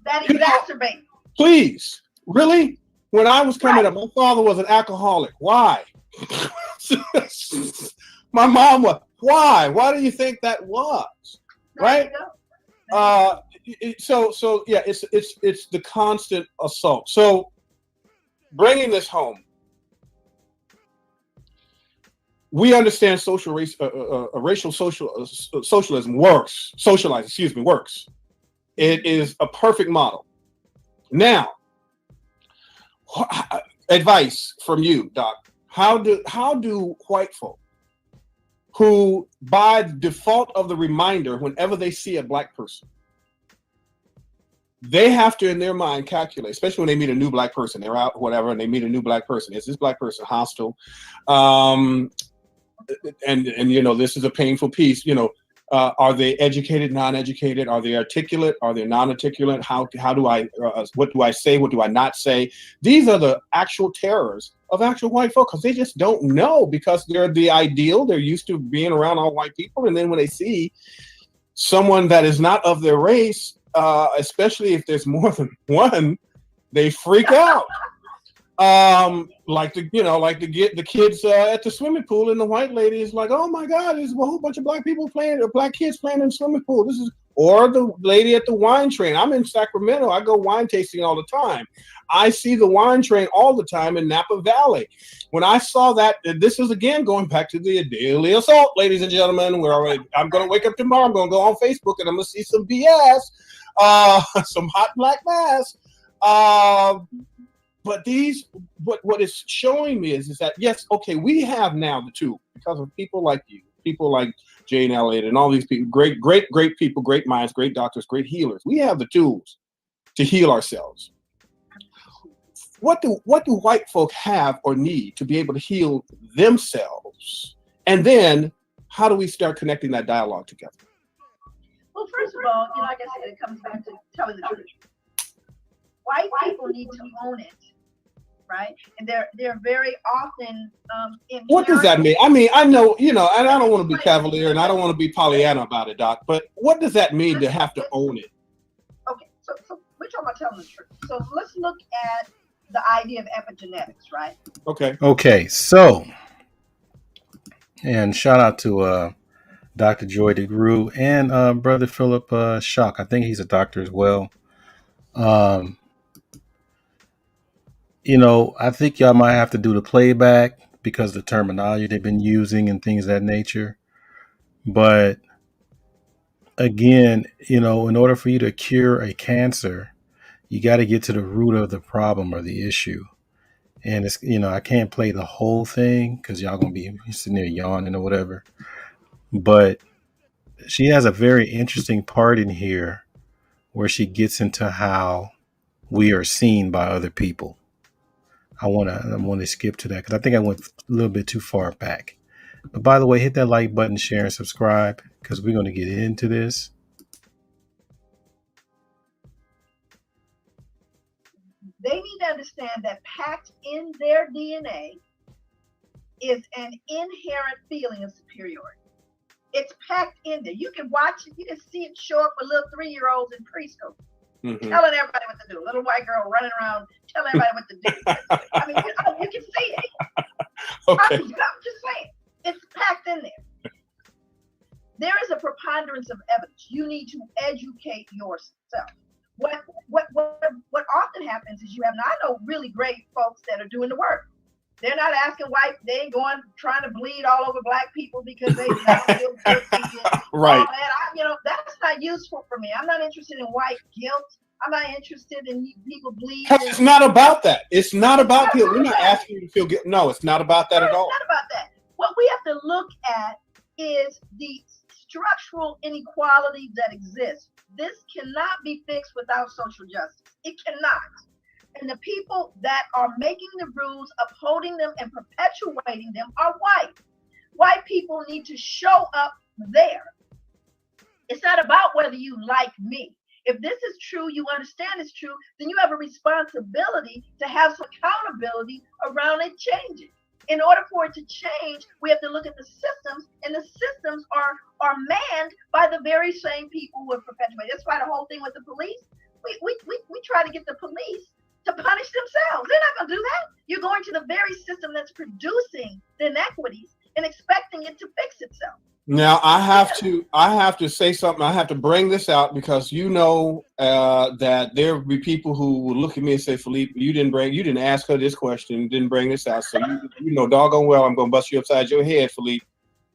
that You know, exacerbates. please, really? When I was coming Right. up, my father was an alcoholic. Why? My mom was. Why? Why do you think that was? There Right? you go. So yeah, it's the constant assault. So bringing this home, we understand racial socialism works. Socialize, excuse me, works. It is a perfect model. Now, advice from you, Doc. How do white folk who, by default of the reminder, whenever they see a black person, they have to, in their mind, calculate, especially when they meet a new black person, they're out, whatever, and they meet a new black person. Is this black person hostile? And this is a painful piece. Are they educated, non-educated? Are they articulate? Are they non-articulate? How do I? What do I say? What do I not say? These are the actual terrors of actual white folk, because they just don't know, because they're the ideal. They're used to being around all white people, and then when they see someone that is not of their race, especially if there's more than one, they freak out. Like to get the kids at the swimming pool, and the white lady is like, "Oh my God, there's a whole bunch of black people playing, or black kids playing in the swimming pool." Or the lady at the wine train. I'm in Sacramento. I go wine tasting all the time. I see the wine train all the time in Napa Valley. When I saw that, this is again going back to the daily assault, ladies and gentlemen. I'm going to wake up tomorrow. I'm going to go on Facebook and I'm going to see some BS, some hot black mass. But what it's showing me is that, yes, okay, we have now the tool, because of people like you, people like Jane Elliott, and all these people, great people, great minds, great doctors, great healers. We have the tools to heal ourselves. What do white folk have or need to be able to heal themselves? And then how do we start connecting that dialogue together? Well, first of all, like I said, it comes back to telling the truth. White people need to own it, right? And they're very often What does that mean? I mean, I know, and I don't want to be cavalier and I don't want to be Pollyanna about it, Doc, but what does that mean to have to own it? Okay, so we're talking about telling the truth. So let's look at the idea of epigenetics, right? Okay, so, and shout out to Dr. Joy Degruy and Brother Philip Shock. I think he's a doctor as well. I think y'all might have to do the playback because of the terminology they've been using and things of that nature. But again, in order for you to cure a cancer, you got to get to the root of the problem or the issue. And it's, I can't play the whole thing because y'all going to be sitting there yawning or whatever. But she has a very interesting part in here where she gets into how we are seen by other people. I want to skip to that because I think I went a little bit too far back. But by the way, hit that like button, share, and subscribe because we're going to get into this. They need to understand that packed in their DNA is an inherent feeling of superiority. It's packed in there. You can watch it. You can see it show up for little 3-year-olds in preschool. Mm-hmm. Telling everybody what to do. Little white girl running around telling everybody what to do. I mean, you can see it. Okay. I'm just saying. It's packed in there. There is a preponderance of evidence. You need to educate yourself. What often happens is I know really great folks that are doing the work. They're not asking white. They ain't going trying to bleed all over black people because they don't feel guilty. Right. That's not useful for me. I'm not interested in white guilt. I'm not interested in people bleeding. It's not about that. It's not about guilt. We're not asking you to feel guilt. No, it's not about that at all. It's not about that. What we have to look at is the structural inequalities that exist. This cannot be fixed without social justice. It cannot. And the people that are making the rules, upholding them, and perpetuating them are white. White people need to show up there. It's not about whether you like me. If this is true, you understand it's true, then you have a responsibility to have some accountability around it changing. In order for it to change, we have to look at the systems, and the systems are manned by the very same people who are perpetuating. That's why the whole thing with the police, we try to get the police to punish themselves. They're not going to do that. You're going to the very system that's producing the inequities and expecting it to fix itself. Now I have to say something. I have to bring this out because that there will be people who will look at me and say, Philippe, you didn't ask her this question, didn't bring this out. So you know doggone well I'm gonna bust you upside your head, Philippe,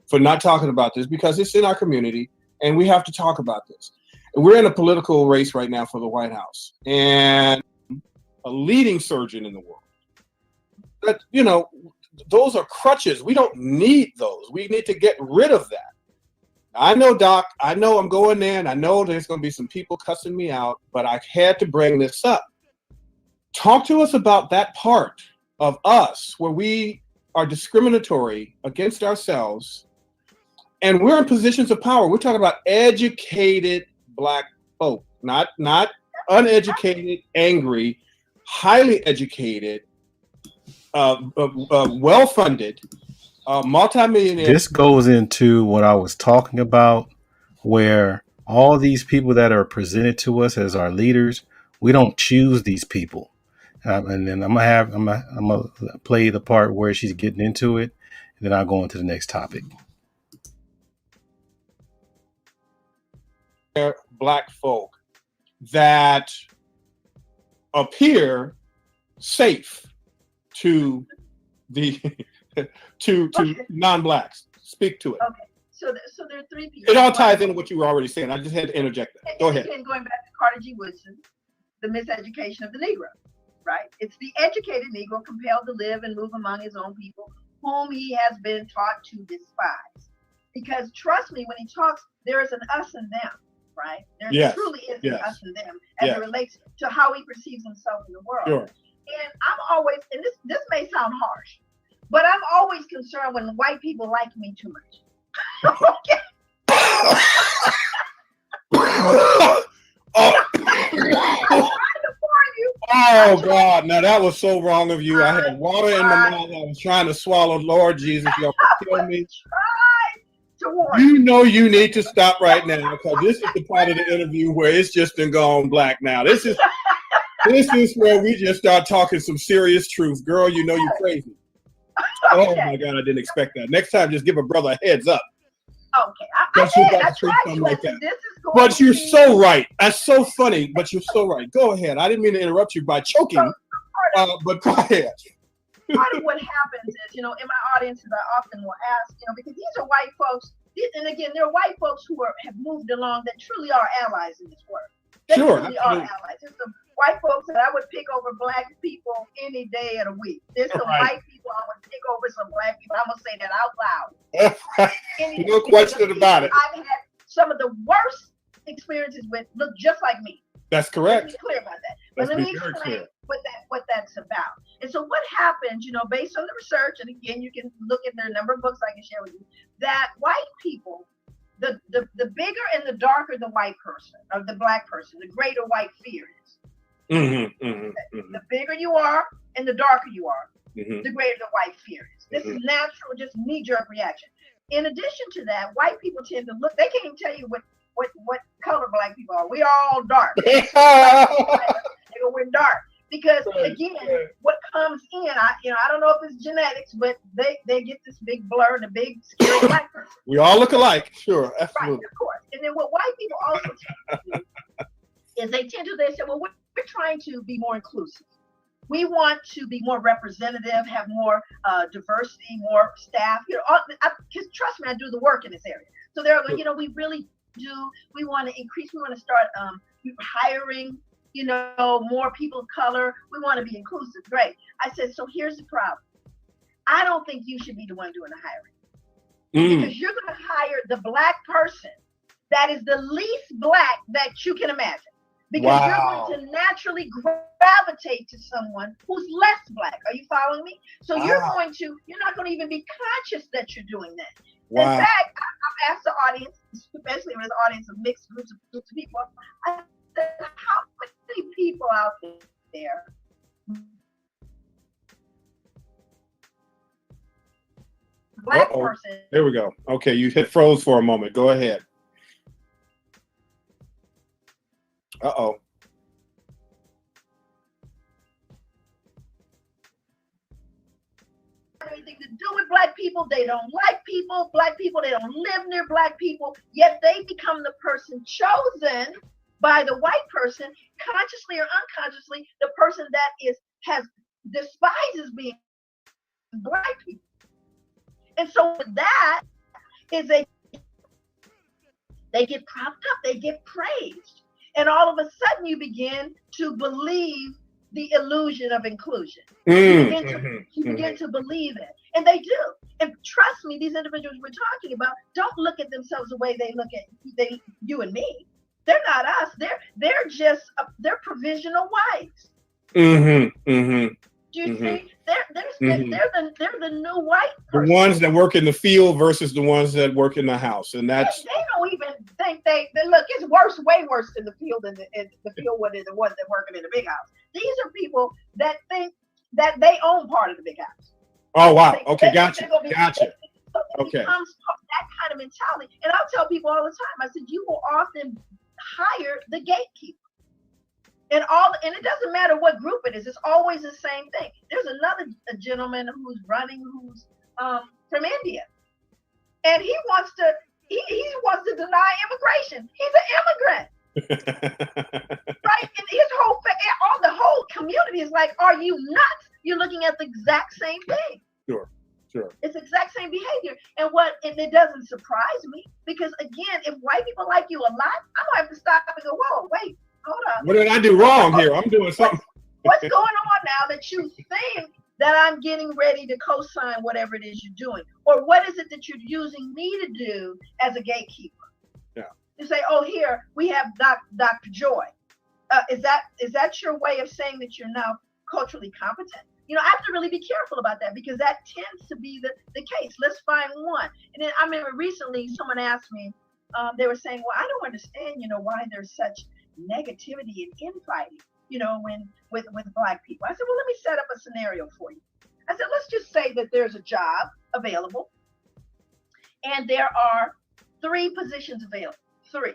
for not talking about this because it's in our community and we have to talk about this. And we're in a political race right now for the White House and a leading surgeon in the world. But those are crutches. We don't need those. We need to get rid of that. I know, Doc, I know I'm going there and I know there's going to be some people cussing me out, but I had to bring this up. Talk to us about that part of us where we are discriminatory against ourselves and we're in positions of power. We're talking about educated Black folk, not uneducated, angry, highly educated, well-funded, multimillionaire. This goes into what I was talking about, where all these people that are presented to us as our leaders, we don't choose these people. And then I'm gonna play the part where she's getting into it, and then I'll go into the next topic. Black folk that appear safe to the to non-blacks. Speak to it. Okay. So there are three people. It all ties into what you were already saying. I just had to interject that. Go ahead. Again, going back to Carter G. Woodson, the miseducation of the Negro, right? It's the educated Negro compelled to live and move among his own people, whom he has been taught to despise. Because trust me, when he talks, there is an us and them, right? There truly is an us and them as it relates to how he perceives himself in the world. Sure. And I'm always, and this may sound harsh, but I'm always concerned when white people like me too much. Okay. Oh God! Now that was so wrong of you. I had water in my mouth. I was trying to swallow. Lord Jesus, you're gonna kill me. You know you need to stop right now because this is the part of the interview where it's just been gone black. Now this is where we just start talking some serious truth, girl. You know you're crazy. Oh my God, I didn't expect that. Next time, just give a brother a heads up. Okay, I tried like that. But you're so right. That's so funny, but you're so right. Go ahead. I didn't mean to interrupt you by choking, but go ahead. Part of what happens is, in my audiences, I often will ask, because these are white folks, and again, there are white folks who have moved along that truly are allies in this work. They truly are allies. There's some white folks that I would pick over Black people any day of the week. There's some white people I would pick over some Black people. I'm going to say that out loud. No question about it. I've had some of the worst experiences with look just like me. That's correct. Let's be clear about that. But let me explain what that's about. And so what happens, based on the research, and again, you can look at their number of books I can share with you, that white people, the bigger and the darker the white person, or the Black person, the greater white fear is. The bigger you are and the darker you are, the greater the white fear is. This is natural, just knee-jerk reaction. In addition to that, white people tend to look, they can't even tell you what color Black people are. We are all dark. We're dark. Because again, what comes in, I don't know if it's genetics, but they get this big blur, the big scary Black person. We all look alike, sure, absolutely. Right, of course. And then what white people also tend to do is they say, well, we're trying to be more inclusive. We want to be more representative, have more diversity, more staff. Because trust me, I do the work in this area. So they're like, we really do. We want to increase. We want to start hiring. More people of color. We want to be inclusive. Great. I said, so here's the problem. I don't think you should be the one doing the hiring. Because you're going to hire the Black person that is the least Black that you can imagine. Because you're going to naturally gravitate to someone who's less Black. Are you following me? So you're not going to even be conscious that you're doing that. In fact, I've asked the audience, especially when it's an audience of mixed groups of people, I said, how many people out there black person. There we go. Okay, you hit froze for a moment. Go ahead. Anything to do with black people. They don't like people. Black people, they don't live near black people. Yet they become the person chosen by the white person, consciously or unconsciously, the person that despises being black people. And so that is they get propped up, they get praised. And all of a sudden you begin to believe the illusion of inclusion. You begin to believe it. And they do. And trust me, these individuals we're talking about don't look at themselves the way they look at you and me. They're not us. They're just they're provisional whites. Do you see? They're the new white person. The ones that work in the field versus the ones that work in the house, and that's they don't even think they look. It's worse, way worse in the field than the field when they're the ones that working in the big house. These are people that think that they own part of the big house. Oh wow! Okay, gotcha. So it becomes that kind of mentality. And I'll tell people all the time. I said you will often hire the gatekeeper. And it doesn't matter what group it is. It's always the same thing. There's another gentleman who's running who's from India, and he wants to deny immigration. He's an immigrant, right? And the whole community is like, "Are you nuts? You're looking at the exact same thing." Sure. It's the exact same behavior, and it doesn't surprise me because again, if white people like you a lot, I'm gonna have to stop and go, "Whoa, wait." Hold on. What did I do wrong here? I'm doing something. What's going on now that you think that I'm getting ready to co-sign whatever it is you're doing? Or what is it that you're using me to do as a gatekeeper? Yeah. To say, oh, here we have Dr. Joy. Is that your way of saying that you're now culturally competent? You know, I have to really be careful about that because that tends to be the case. Let's find one. And then I remember recently someone asked me, they were saying, well, I don't understand, why there's such negativity and infighting, with black people. I said, well, let me set up a scenario for you. I said, let's just say that there's a job available and there are 3 positions available. 3.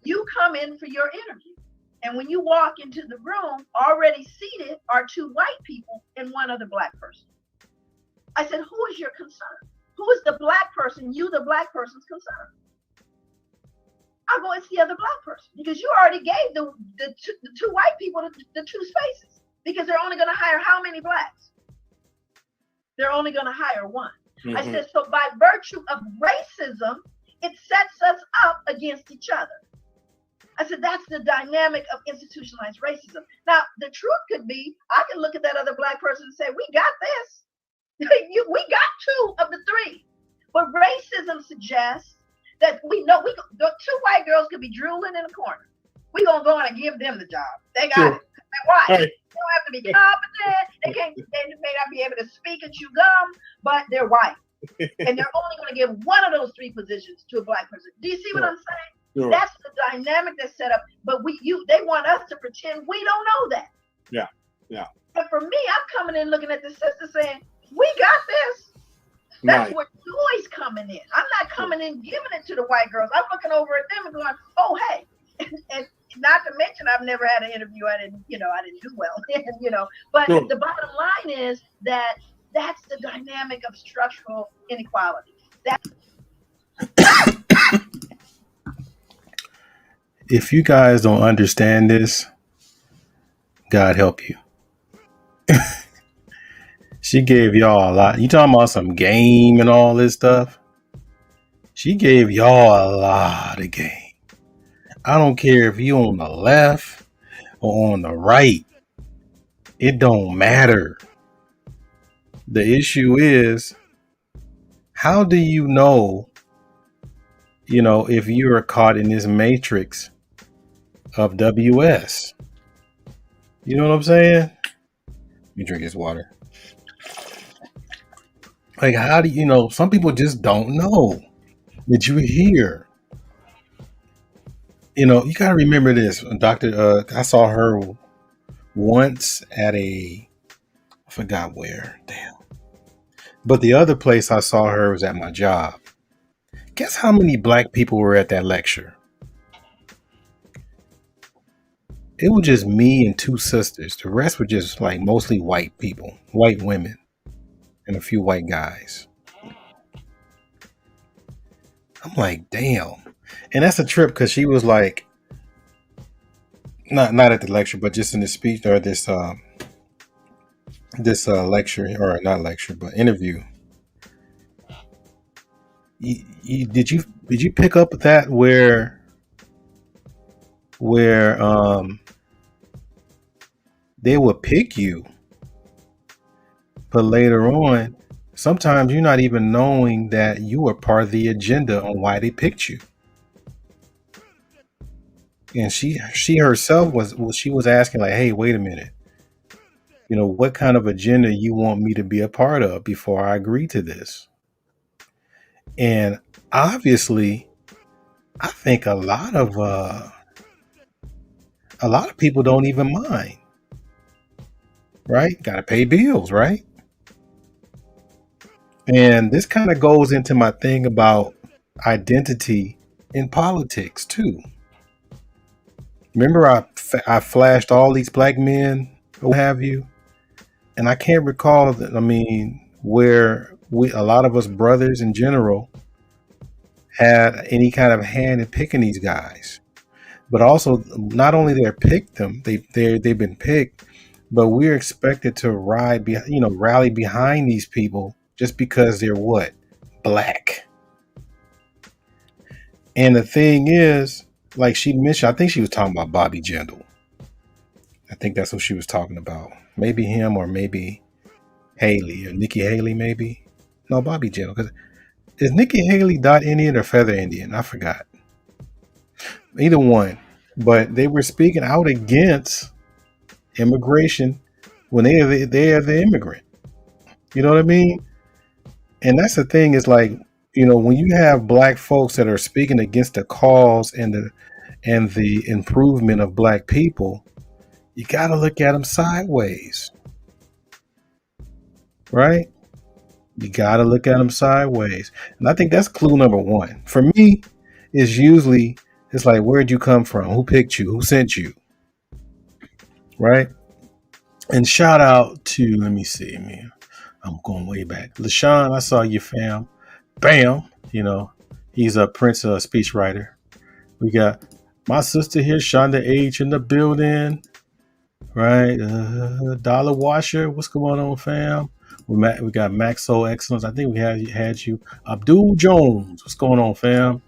You come in for your interview. And when you walk into the room, already seated are 2 white people and 1 other black person. I said, who is your concern? Who is the black person, the black person's concern? I'll go and see the other black person because you already gave the 2 white people the 2 spaces because they're only going to hire how many blacks? They're only going to hire 1. I said, so by virtue of racism, it sets us up against each other. I said, that's the dynamic of institutionalized racism. Now, the truth could be, I can look at that other black person and say, we got this. We got 2 of the 3. But racism suggests that we know the 2 white girls could be drooling in a corner. We're going to go on and give them the job. They got it. Why? Right. They don't have to be competent. They may not be able to speak and chew gum, but they're white. And they're only going to give 1 of those 3 positions to a black person. Do you see what I'm saying? Sure. That's the dynamic that's set up. But they want us to pretend we don't know that. Yeah. But for me, I'm coming in looking at the sister saying, we got this. That's where joy's coming in. I'm not coming in giving it to the white girls. I'm looking over at them and going, oh, hey. And not to mention, I've never had an interview. I didn't do well. But the bottom line is that's the dynamic of structural inequality. If you guys don't understand this, God help you. She gave y'all a lot. You talking about some game and all this stuff? She gave y'all a lot of game. I don't care if you on the left or on the right. It don't matter. The issue is, how do you know, if you are caught in this matrix of WS? You know what I'm saying? Let me drink this water. Like, how do you know? Some people just don't know that you're here. You got to remember this. I saw her once at I forgot where. Damn. But the other place I saw her was at my job. Guess how many black people were at that lecture? It was just me and two sisters. The rest were just like mostly white people, white women, and a few white guys. I'm like, damn. And that's a trip because she was like, not at the lecture, but just in the speech or this lecture or not lecture, but interview. Did you pick up that where they would pick you, but later on, sometimes you're not even knowing that you were part of the agenda on why they picked you. And she herself she was asking like, hey, wait a minute, what kind of agenda you want me to be a part of before I agree to this? And obviously, I think a lot of people don't even mind, right? Got to pay bills, right? And this kind of goes into my thing about identity in politics too. Remember, I flashed all these black men, what have you, and I can't recall that. I mean, where a lot of us brothers in general had any kind of hand in picking these guys, but also not only they're picked them, they've been picked, but we're expected to rally behind these people just because they're what? Black. And the thing is, like she mentioned, I think she was talking about Bobby Jindal. I think that's what she was talking about. Maybe him or maybe Haley or Nikki Haley, maybe. No, Bobby Jindal. Because is Nikki Haley dot Indian or feather Indian? I forgot. Either one. But they were speaking out against immigration when they are the immigrant. You know what I mean? And that's the thing is like, when you have black folks that are speaking against the cause and the improvement of black people, you got to look at them sideways, right? You got to look at them sideways. And I think that's clue number one. For me, it's like, where'd you come from? Who picked you? Who sent you? Right? And shout out to, let me see, man. I'm going way back. LaShawn, I saw you, fam. Bam. He's a Prince speechwriter. We got my sister here, Shonda H in the building. Right? Dollar Washer. What's going on, fam? We got Maxo Excellence. I think we had you. Abdul Jones. What's going on, fam?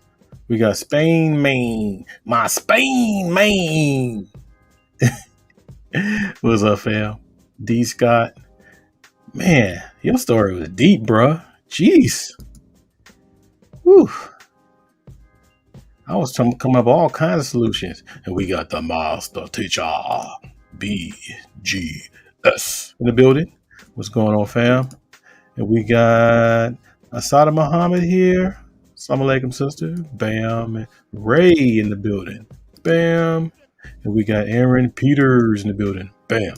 We got Spain, Maine. My Spain, Maine. What's up, fam? D Scott. Man, your story was deep, bruh. Jeez. Whew. I was trying to come up with all kinds of solutions. And we got the master teacher, BGS, in the building. What's going on, fam? And we got Asada Muhammad here. Assalamu alaikum, sister. Bam. And Ray in the building. Bam. And we got Aaron Peters in the building. Bam.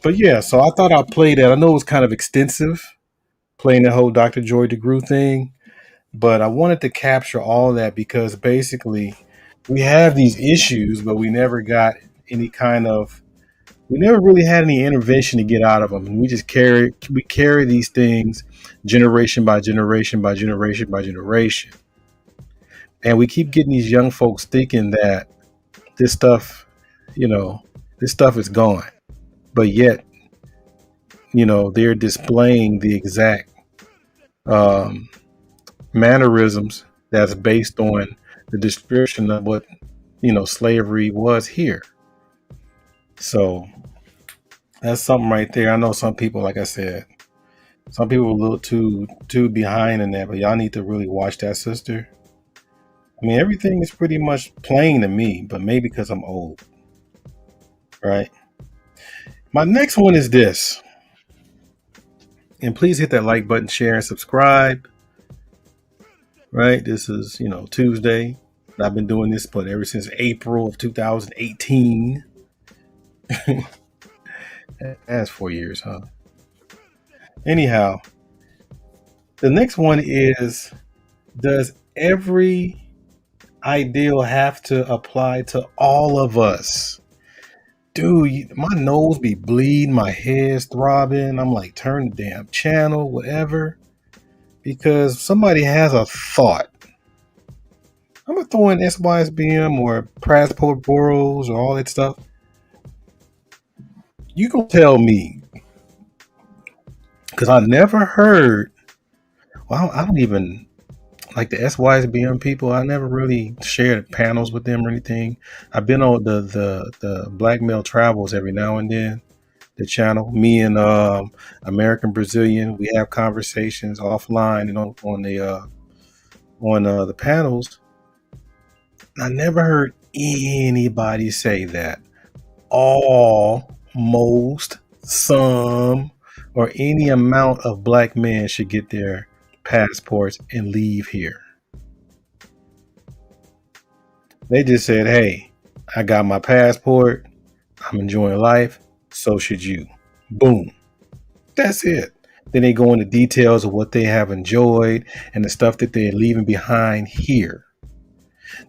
But yeah, so I thought I'd play that. I know it was kind of extensive, playing that whole Dr. Joy Degruy thing, but I wanted to capture all of that because basically we have these issues, but we never got we never really had any intervention to get out of them. And we carry these things generation by generation by generation by generation. And we keep getting these young folks thinking that this stuff is gone. But yet, they're displaying the exact mannerisms that's based on the description of what, slavery was here. So that's something right there. I know some people, like I said, some people are a little too behind in that, but y'all need to really watch that, sister. I mean, everything is pretty much plain to me, but maybe because I'm old, right? My next one is this. And please hit that like button, share, and subscribe. Right? This is, Tuesday. I've been doing this, but ever since April of 2018. That's 4 years, huh? Anyhow, The next one is, does every ideal have to apply to all of us? Dude, my nose be bleeding, my head's throbbing. I'm like, turn the damn channel, whatever. Because somebody has a thought. I'm gonna throw in SYSBM or passport borrows or all that stuff. You gonna tell me? Because I never heard. Well, I don't even like the SYSBM people. I never really shared panels with them or anything. I've been on the Black Male Travels every now and then. The channel, me and American Brazilian, we have conversations offline and on the panels. I never heard anybody say that all, most, some, or any amount of black men should get their passports and leave here. They just said, hey, I got my passport, I'm enjoying life, so should you. Boom. That's it. Then they go into details of what they have enjoyed and the stuff that they're leaving behind here.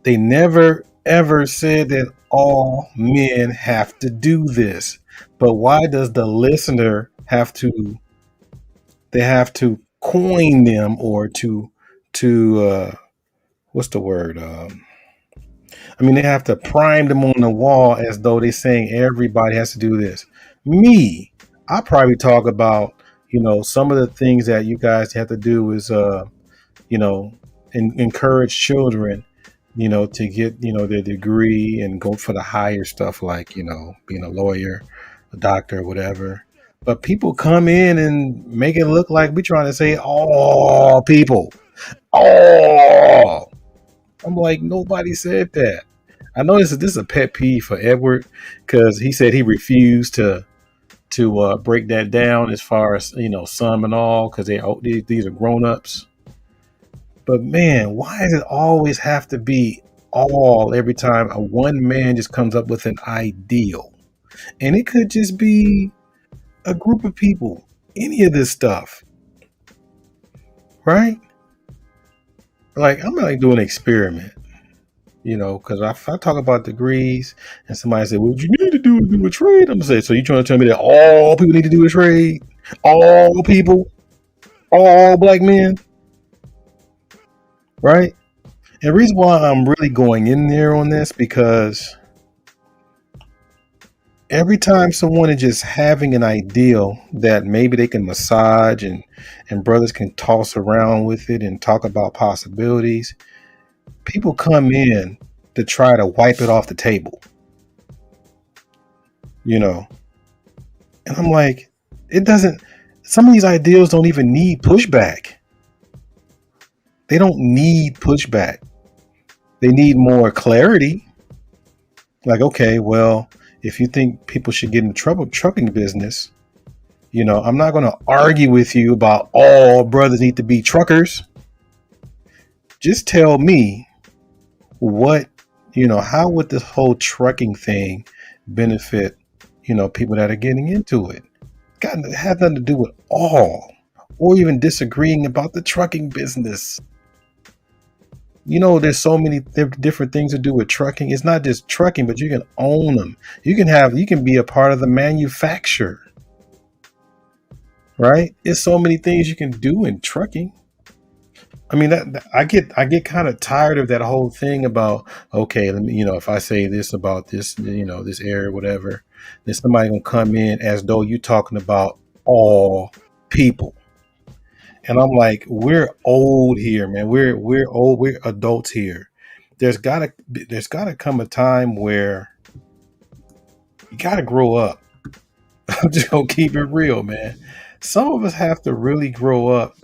They never ever said that all men have to do this. But why does the listener have to, they have to coin them or to what's the word? I mean, they have to prime them on the wall as though they're saying everybody has to do this. Me, I probably talk about, some of the things that you guys have to do is, encourage children, to get, their degree and go for the higher stuff like, being a lawyer, a doctor, whatever. But people come in and make it look like we're trying to say all people, all. I'm like, nobody said that. I know this is a pet peeve for Edward because he said he refused to break that down as far as some and all because these are grown ups. But man, why does it always have to be all every time a one man just comes up with an ideal? And it could just be a group of people, any of this stuff, right? Like I'm like doing an experiment. Because if I talk about degrees and somebody say, well, what you need to do is do a trade, I'm going to say, so you trying to tell me that all people need to do a trade? All people? All black men? Right? And the reason why I'm really going in there on this, because every time someone is just having an ideal that maybe they can massage and brothers can toss around with it and talk about possibilities, people come in to try to wipe it off the table, and I'm like, some of these ideals don't even need pushback. They don't need pushback. They need more clarity. Like, okay, well, if you think people should get in the trucking business, I'm not going to argue with you about all brothers need to be truckers. Just tell me what, how would this whole trucking thing benefit, people that are getting into it? It has nothing to do with all, or even disagreeing about the trucking business. There's so many different things to do with trucking. It's not just trucking, but you can own them. You can be a part of the manufacturer, right? There's so many things you can do in trucking. I mean, I get kind of tired of that whole thing about, okay, let me, if I say this about this, this area, whatever, then somebody gonna come in as though you talking about all people. And I'm like, we're old here, man. We're old. We're adults here. There's gotta come a time where you gotta grow up. I'm just gonna keep it real, man. Some of us have to really grow up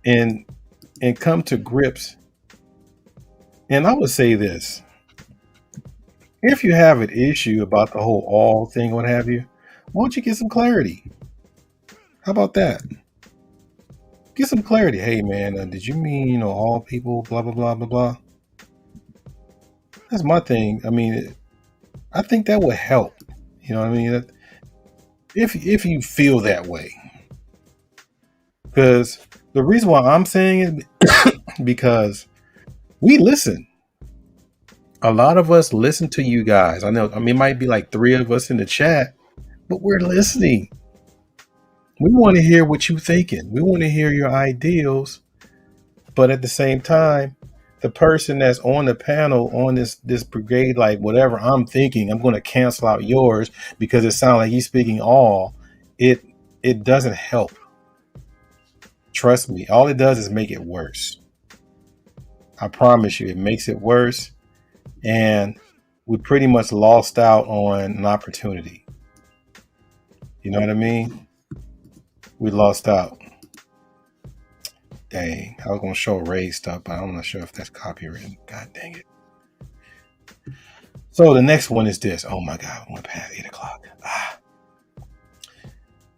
and come to grips. And I would say this: if you have an issue about the whole all thing, what have you, why don't you get some clarity? How about that? Get some clarity. Hey, man, did you mean all people? Blah blah blah blah blah. That's my thing. I mean, I think that would help. You know what I mean? If you feel that way, because The reason why I'm saying it because we listen. A lot of us listen to you guys. I know. I mean, it might be like 3 of us in the chat, but we're listening. We want to hear what you're thinking. We want to hear your ideals. But at the same time, the person that's on the panel on this brigade, like whatever I'm thinking, I'm going to cancel out yours because it sounds like he's speaking all. It doesn't help. Trust me. All it does is make it worse. I promise you, it makes it worse. And we pretty much lost out on an opportunity. You know what I mean? We lost out. Dang, I was gonna show Ray stuff, but I'm not sure if that's copyrighted. God dang it. So the next one is this. Oh my God, we went past 8 o'clock.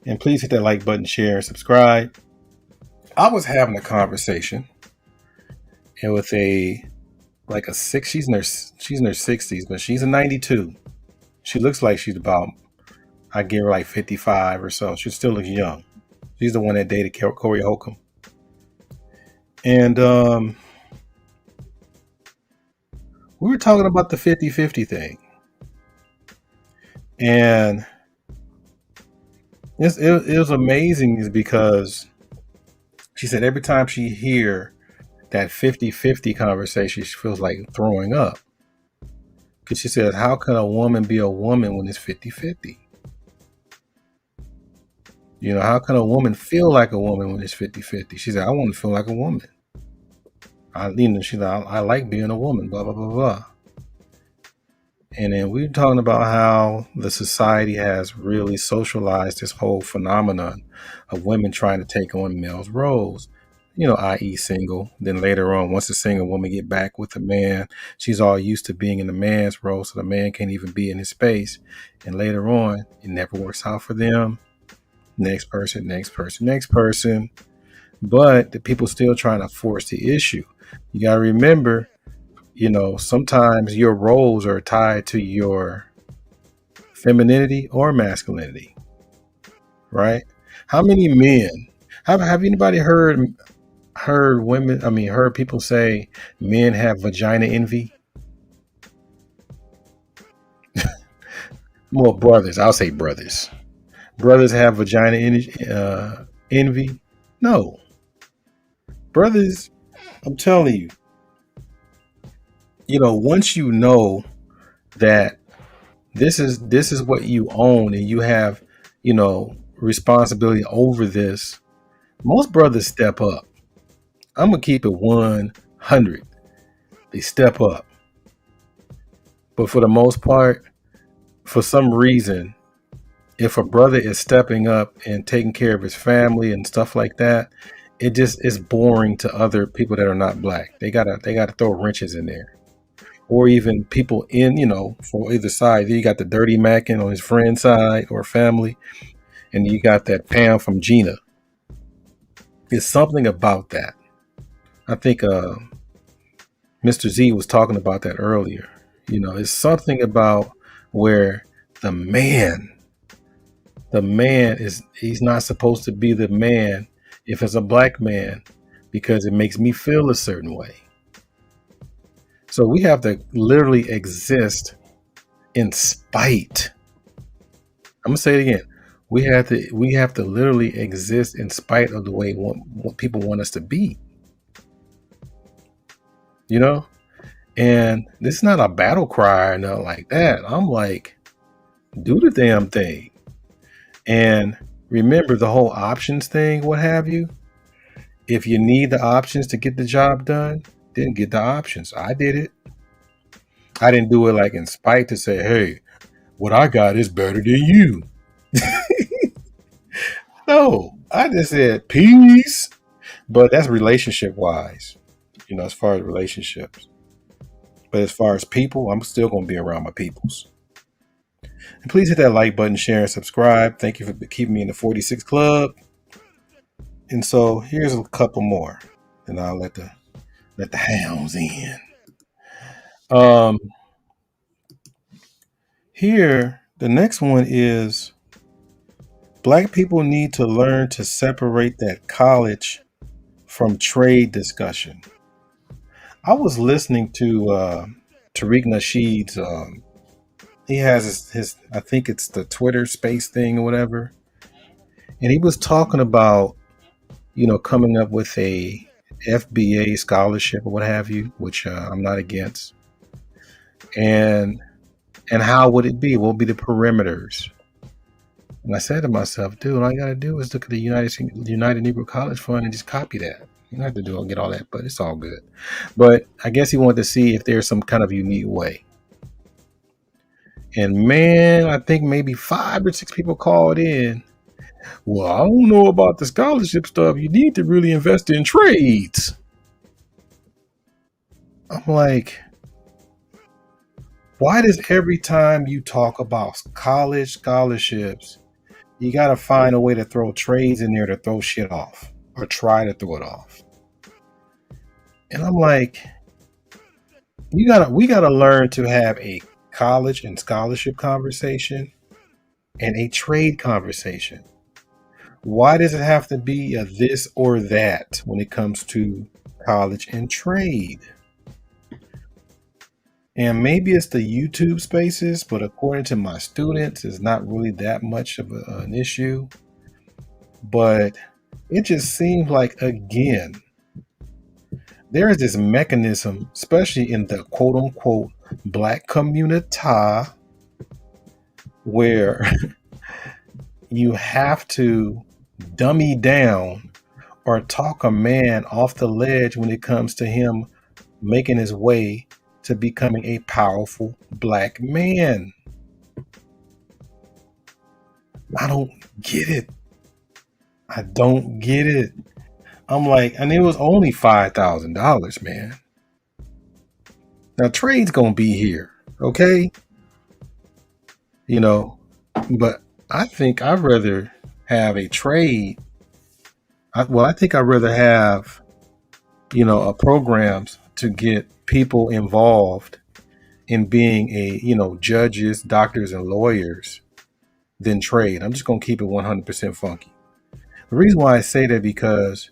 And please hit that like button, share, subscribe. I was having a conversation and with she's in her 60s, but she's a 92. She looks like she's about, I give her like 55 or so. She still looks young. She's the one that dated Corey Holcomb. And we were talking about the 50-50 thing. And it was amazing is because she said every time she hear that 50-50 conversation, she feels like throwing up. Because she says, how can a woman be a woman when it's 50-50? You know, how can a woman feel like a woman when it's 50-50? She said, I want to feel like a woman. She said, I like being a woman, blah, blah, blah, blah. And then we were talking about how the society has really socialized this whole phenomenon of women trying to take on males' roles, i.e. single. Then later on, once the single woman get back with a man, she's all used to being in the man's role, so the man can't even be in his space. And later on, it never works out for them. Next person. But the people still trying to force the issue. You got to remember, sometimes your roles are tied to your femininity or masculinity, right? How many men have anybody heard people say men have vagina envy? Well, brothers, I'll say brothers have vagina envy. No, brothers, I'm telling you, once you know that this is what you own and you have, responsibility over this, most brothers step up. I'm going to keep it 100. They step up. But for the most part, for some reason, if a brother is stepping up and taking care of his family and stuff like that, it just is boring to other people that are not black. They gotta throw wrenches in there. Or even people in, for either side. You got the dirty Mackin on his friend's side or family, and you got that Pam from Gina. It's something about that. I think Mr. Z was talking about that earlier. It's something about where the man he's not supposed to be the man if it's a black man because it makes me feel a certain way. So we have to literally exist in spite. I'm gonna say it again. We have to literally exist in spite of the way what people want us to be. And this is not a battle cry or nothing like that. I'm like, do the damn thing. And remember the whole options thing, what have you. If you need the options to get the job done, then get the options. I did it. I didn't do it like in spite to say, hey, what I got is better than you. No, I just said peace. But that's relationship wise, as far as relationships. But as far as people, I'm still going to be around my peoples. And please hit that like button, share, and subscribe. Thank you for keeping me in the 46 Club. And so here's a couple more. And I'll let the hounds in. Here, the next one is black people need to learn to separate that college from trade discussion. I was listening to Tariq Nasheed's. He has his, I think it's the Twitter Space thing or whatever, and he was talking about coming up with a FBA scholarship or what have you, which I'm not against, and how would it be? What would be the perimeters? And I said to myself, dude, all you got to do is look at the United Negro College Fund and just copy that. You don't have to get all that, but it's all good. But I guess he wanted to see if there's some kind of unique way. And man, I think maybe 5 or 6 people called in. Well, I don't know about the scholarship stuff. You need to really invest in trades. I'm like, why does every time you talk about college scholarships, you got to find a way to throw trades in there to throw shit off or try to throw it off? And I'm like, we got to learn to have a college and scholarship conversation and a trade conversation. Why does it have to be a this or that when it comes to college and trade? And maybe it's the YouTube spaces, but according to my students, it's not really that much of an issue. But it just seems like, again, there is this mechanism, especially in the quote unquote black community, where you have to dummy down or talk a man off the ledge when it comes to him making his way to becoming a powerful black man. I don't get it. I don't get it. I'm like, and it was only $5,000, man. Now trade's gonna be here, okay? But I think I'd rather have a trade. I think I'd rather have, programs to get people involved in being judges, doctors, and lawyers than trade. I'm just going to keep it 100% funky. The reason why I say that because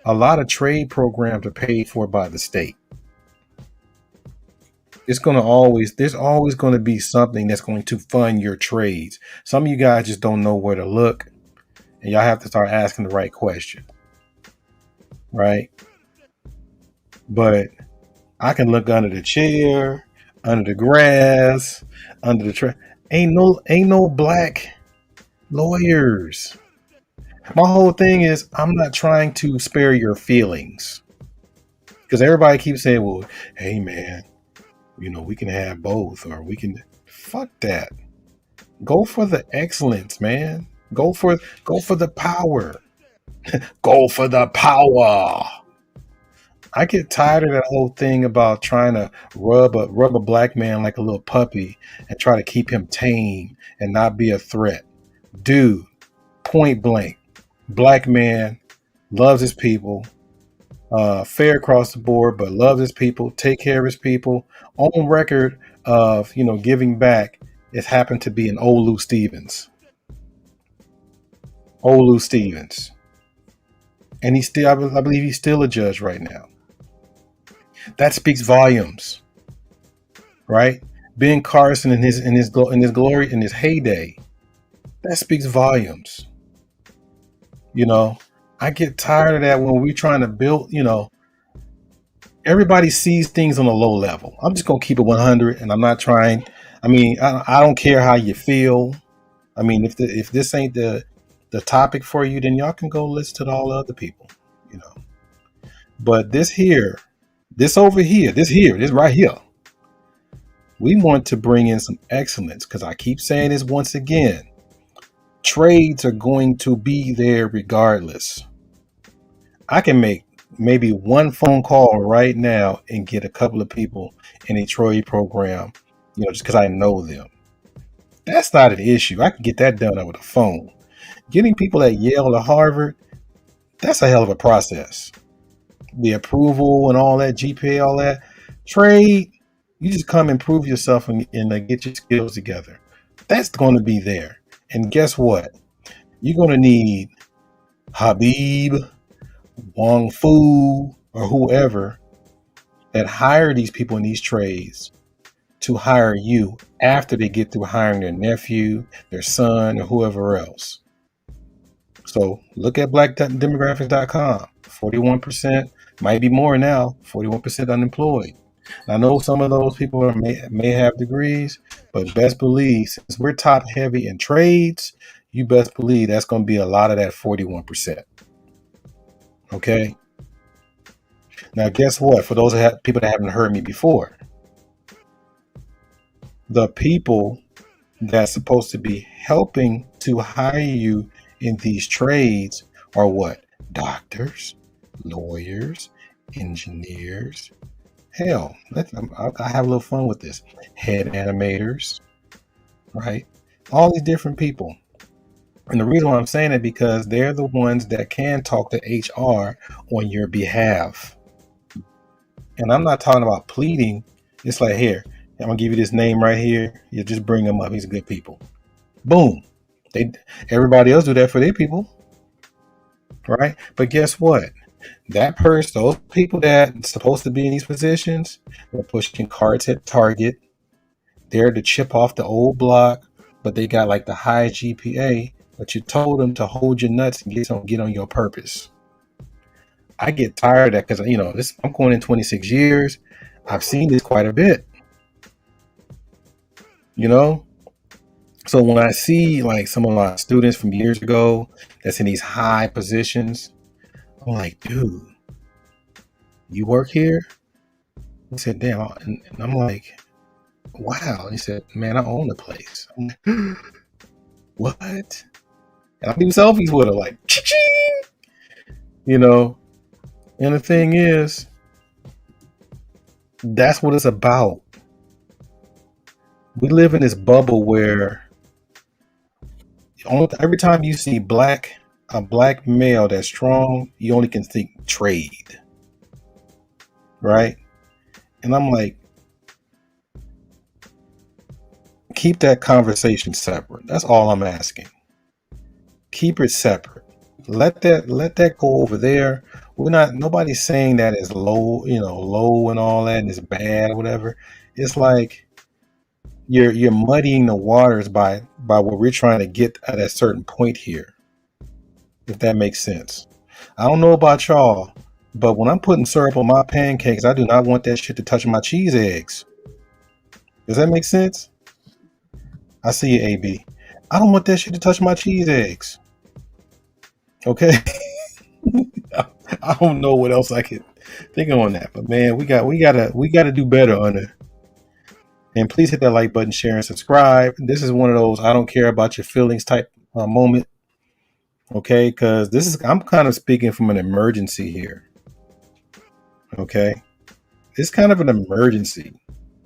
a lot of trade programs are paid for by the state. There's always going to be something that's going to fund your trades. Some of you guys just don't know where to look, and y'all have to start asking the right question. Right? But I can look under the chair, under the grass, under the tree. Ain't no black lawyers. My whole thing is I'm not trying to spare your feelings. Because everybody keeps saying, well, hey man, we can have both, or we can fuck that. Go for the excellence, man. Go for the power. Go for the power. I get tired of that whole thing about trying to rub a black man like a little puppy and try to keep him tame and not be a threat. Dude, point blank, black man loves his people, fair across the board, but loves his people, take care of his people. On record of giving back, it happened to be an Olu Stevens. And he's still, I believe he's still a judge right now. That speaks volumes, right? Ben Carson in his glory, in his heyday, that speaks volumes. I get tired of that when we're trying to build. Everybody sees things on a low level. I'm just gonna keep it 100, and I'm not trying. I mean, I don't care how you feel. I mean, if this ain't the topic for you, then y'all can go listen to all the other people. But this right here, we want to bring in some excellence, because I keep saying this once again, trades are going to be there regardless. I can make maybe one phone call right now and get a couple of people in a trade program, just because I know them. That's not an issue. I can get that done over the phone. Getting people at Yale or Harvard, that's a hell of a process. The approval and all that, GPA, all that. Trade, you just come and prove yourself and get your skills together. That's going to be there. And guess what? You're going to need Habib, Wong Fu or whoever that hire these people in these trades to hire you after they get through hiring their nephew, their son, or whoever else. So look at blackdemographics.com. 41%, might be more now, 41% unemployed. I know some of those people may have degrees, but best believe, since we're top heavy in trades, you best believe that's going to be a lot of that 41%. Okay? Now, guess what? For those people that haven't heard me before, the people that's supposed to be helping to hire you in these trades are what? Doctors, lawyers, engineers. Hell, I have a little fun with this. Head animators, right? All these different people. And the reason why I'm saying it because they're the ones that can talk to HR on your behalf. And I'm not talking about pleading. It's like, here, I'm gonna give you this name right here. You just bring them up. He's good people. Boom. Everybody else do that for their people, right? But guess what? That person, those people that supposed to be in these positions, they're pushing cards at Target. They're to chip off the old block, but they got like the high GPA. But you told them to hold your nuts and get on your purpose. I get tired of that because I'm going in 26 years. I've seen this quite a bit. So when I see like some of my students from years ago that's in these high positions, I'm like, dude, you work here? He said, damn. And I'm like, wow. And he said, man, I own the place. I'm like, what? And I do selfies with her, like, ching. And the thing is, that's what it's about. We live in this bubble where every time you see a black male that's strong, you only can think trade, right? And I'm like, keep that conversation separate. That's all I'm asking. Keep it separate. Let that go over there. Nobody's saying that is low, low and all that and it's bad or whatever. It's like you're muddying the waters by what we're trying to get at a certain point here. If that makes sense. I don't know about y'all, but when I'm putting syrup on my pancakes, I do not want that shit to touch my cheese eggs. Does that make sense? I see you, AB. I don't want that shit to touch my cheese eggs. Okay. I don't know what else I could think on that, but man, we gotta do better on it. And please hit that like button, share, and subscribe. This is one of those I don't care about your feelings type moment. Okay, because I'm kind of speaking from an emergency here. Okay, it's kind of an emergency.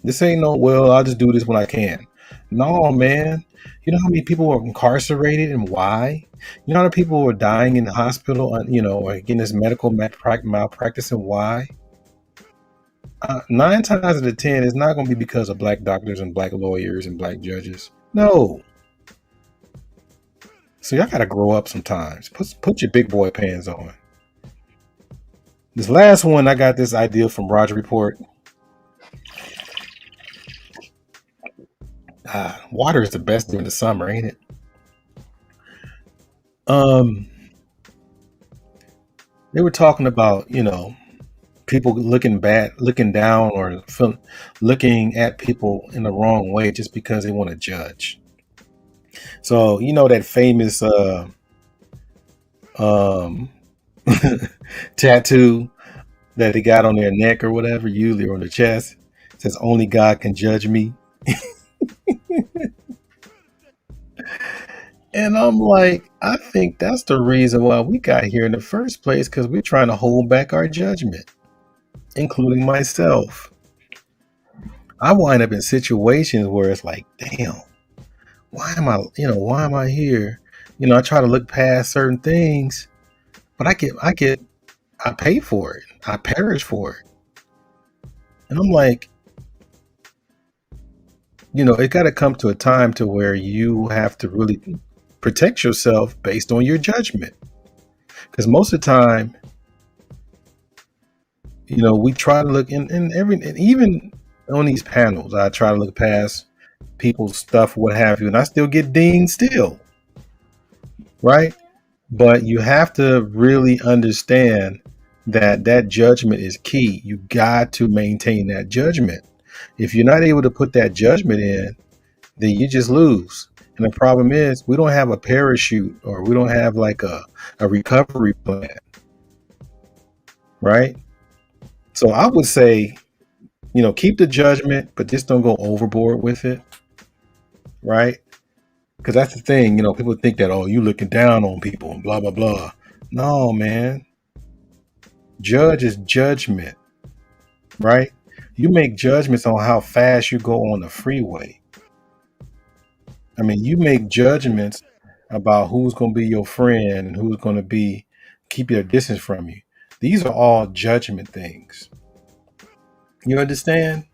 This ain't I'll just do this when I can. No, man. You know how many people are incarcerated and why? You know how many people are dying in the hospital, or getting this medical malpractice and why? 9 times out of 10, it's not going to be because of black doctors and black lawyers and black judges. No. So y'all got to grow up sometimes. Put your big boy pants on. This last one, I got this idea from Roger Report. Water is the best during the summer, ain't it? They were talking about, people looking down or looking at people in the wrong way just because they want to judge. So, that famous tattoo that they got on their neck or whatever, usually on their chest, says only God can judge me. And I'm like, I think that's the reason why we got here in the first place, because we're trying to hold back our judgment, including myself. I wind up in situations where it's like, damn, why am I here? I try to look past certain things, but I pay for it. I perish for it. And I'm like, it got to come to a time to where you have to really protect yourself based on your judgment. Because most of the time, We try to look and even on these panels, I try to look past people's stuff, what have you, and I still get dinged still, right? But you have to really understand that judgment is key. You got to maintain that judgment. If you're not able to put that judgment in, then you just lose. And the problem is we don't have a parachute, or we don't have like a recovery plan, right? So I would say, keep the judgment, but just don't go overboard with it, right? Because that's the thing, people think that, oh, you looking down on people and blah, blah, blah. No, man. Judge is judgment, right? You make judgments on how fast you go on the freeway. I mean, you make judgments about who's going to be your friend and who's going to keep your distance from you. These are all judgment things. You understand?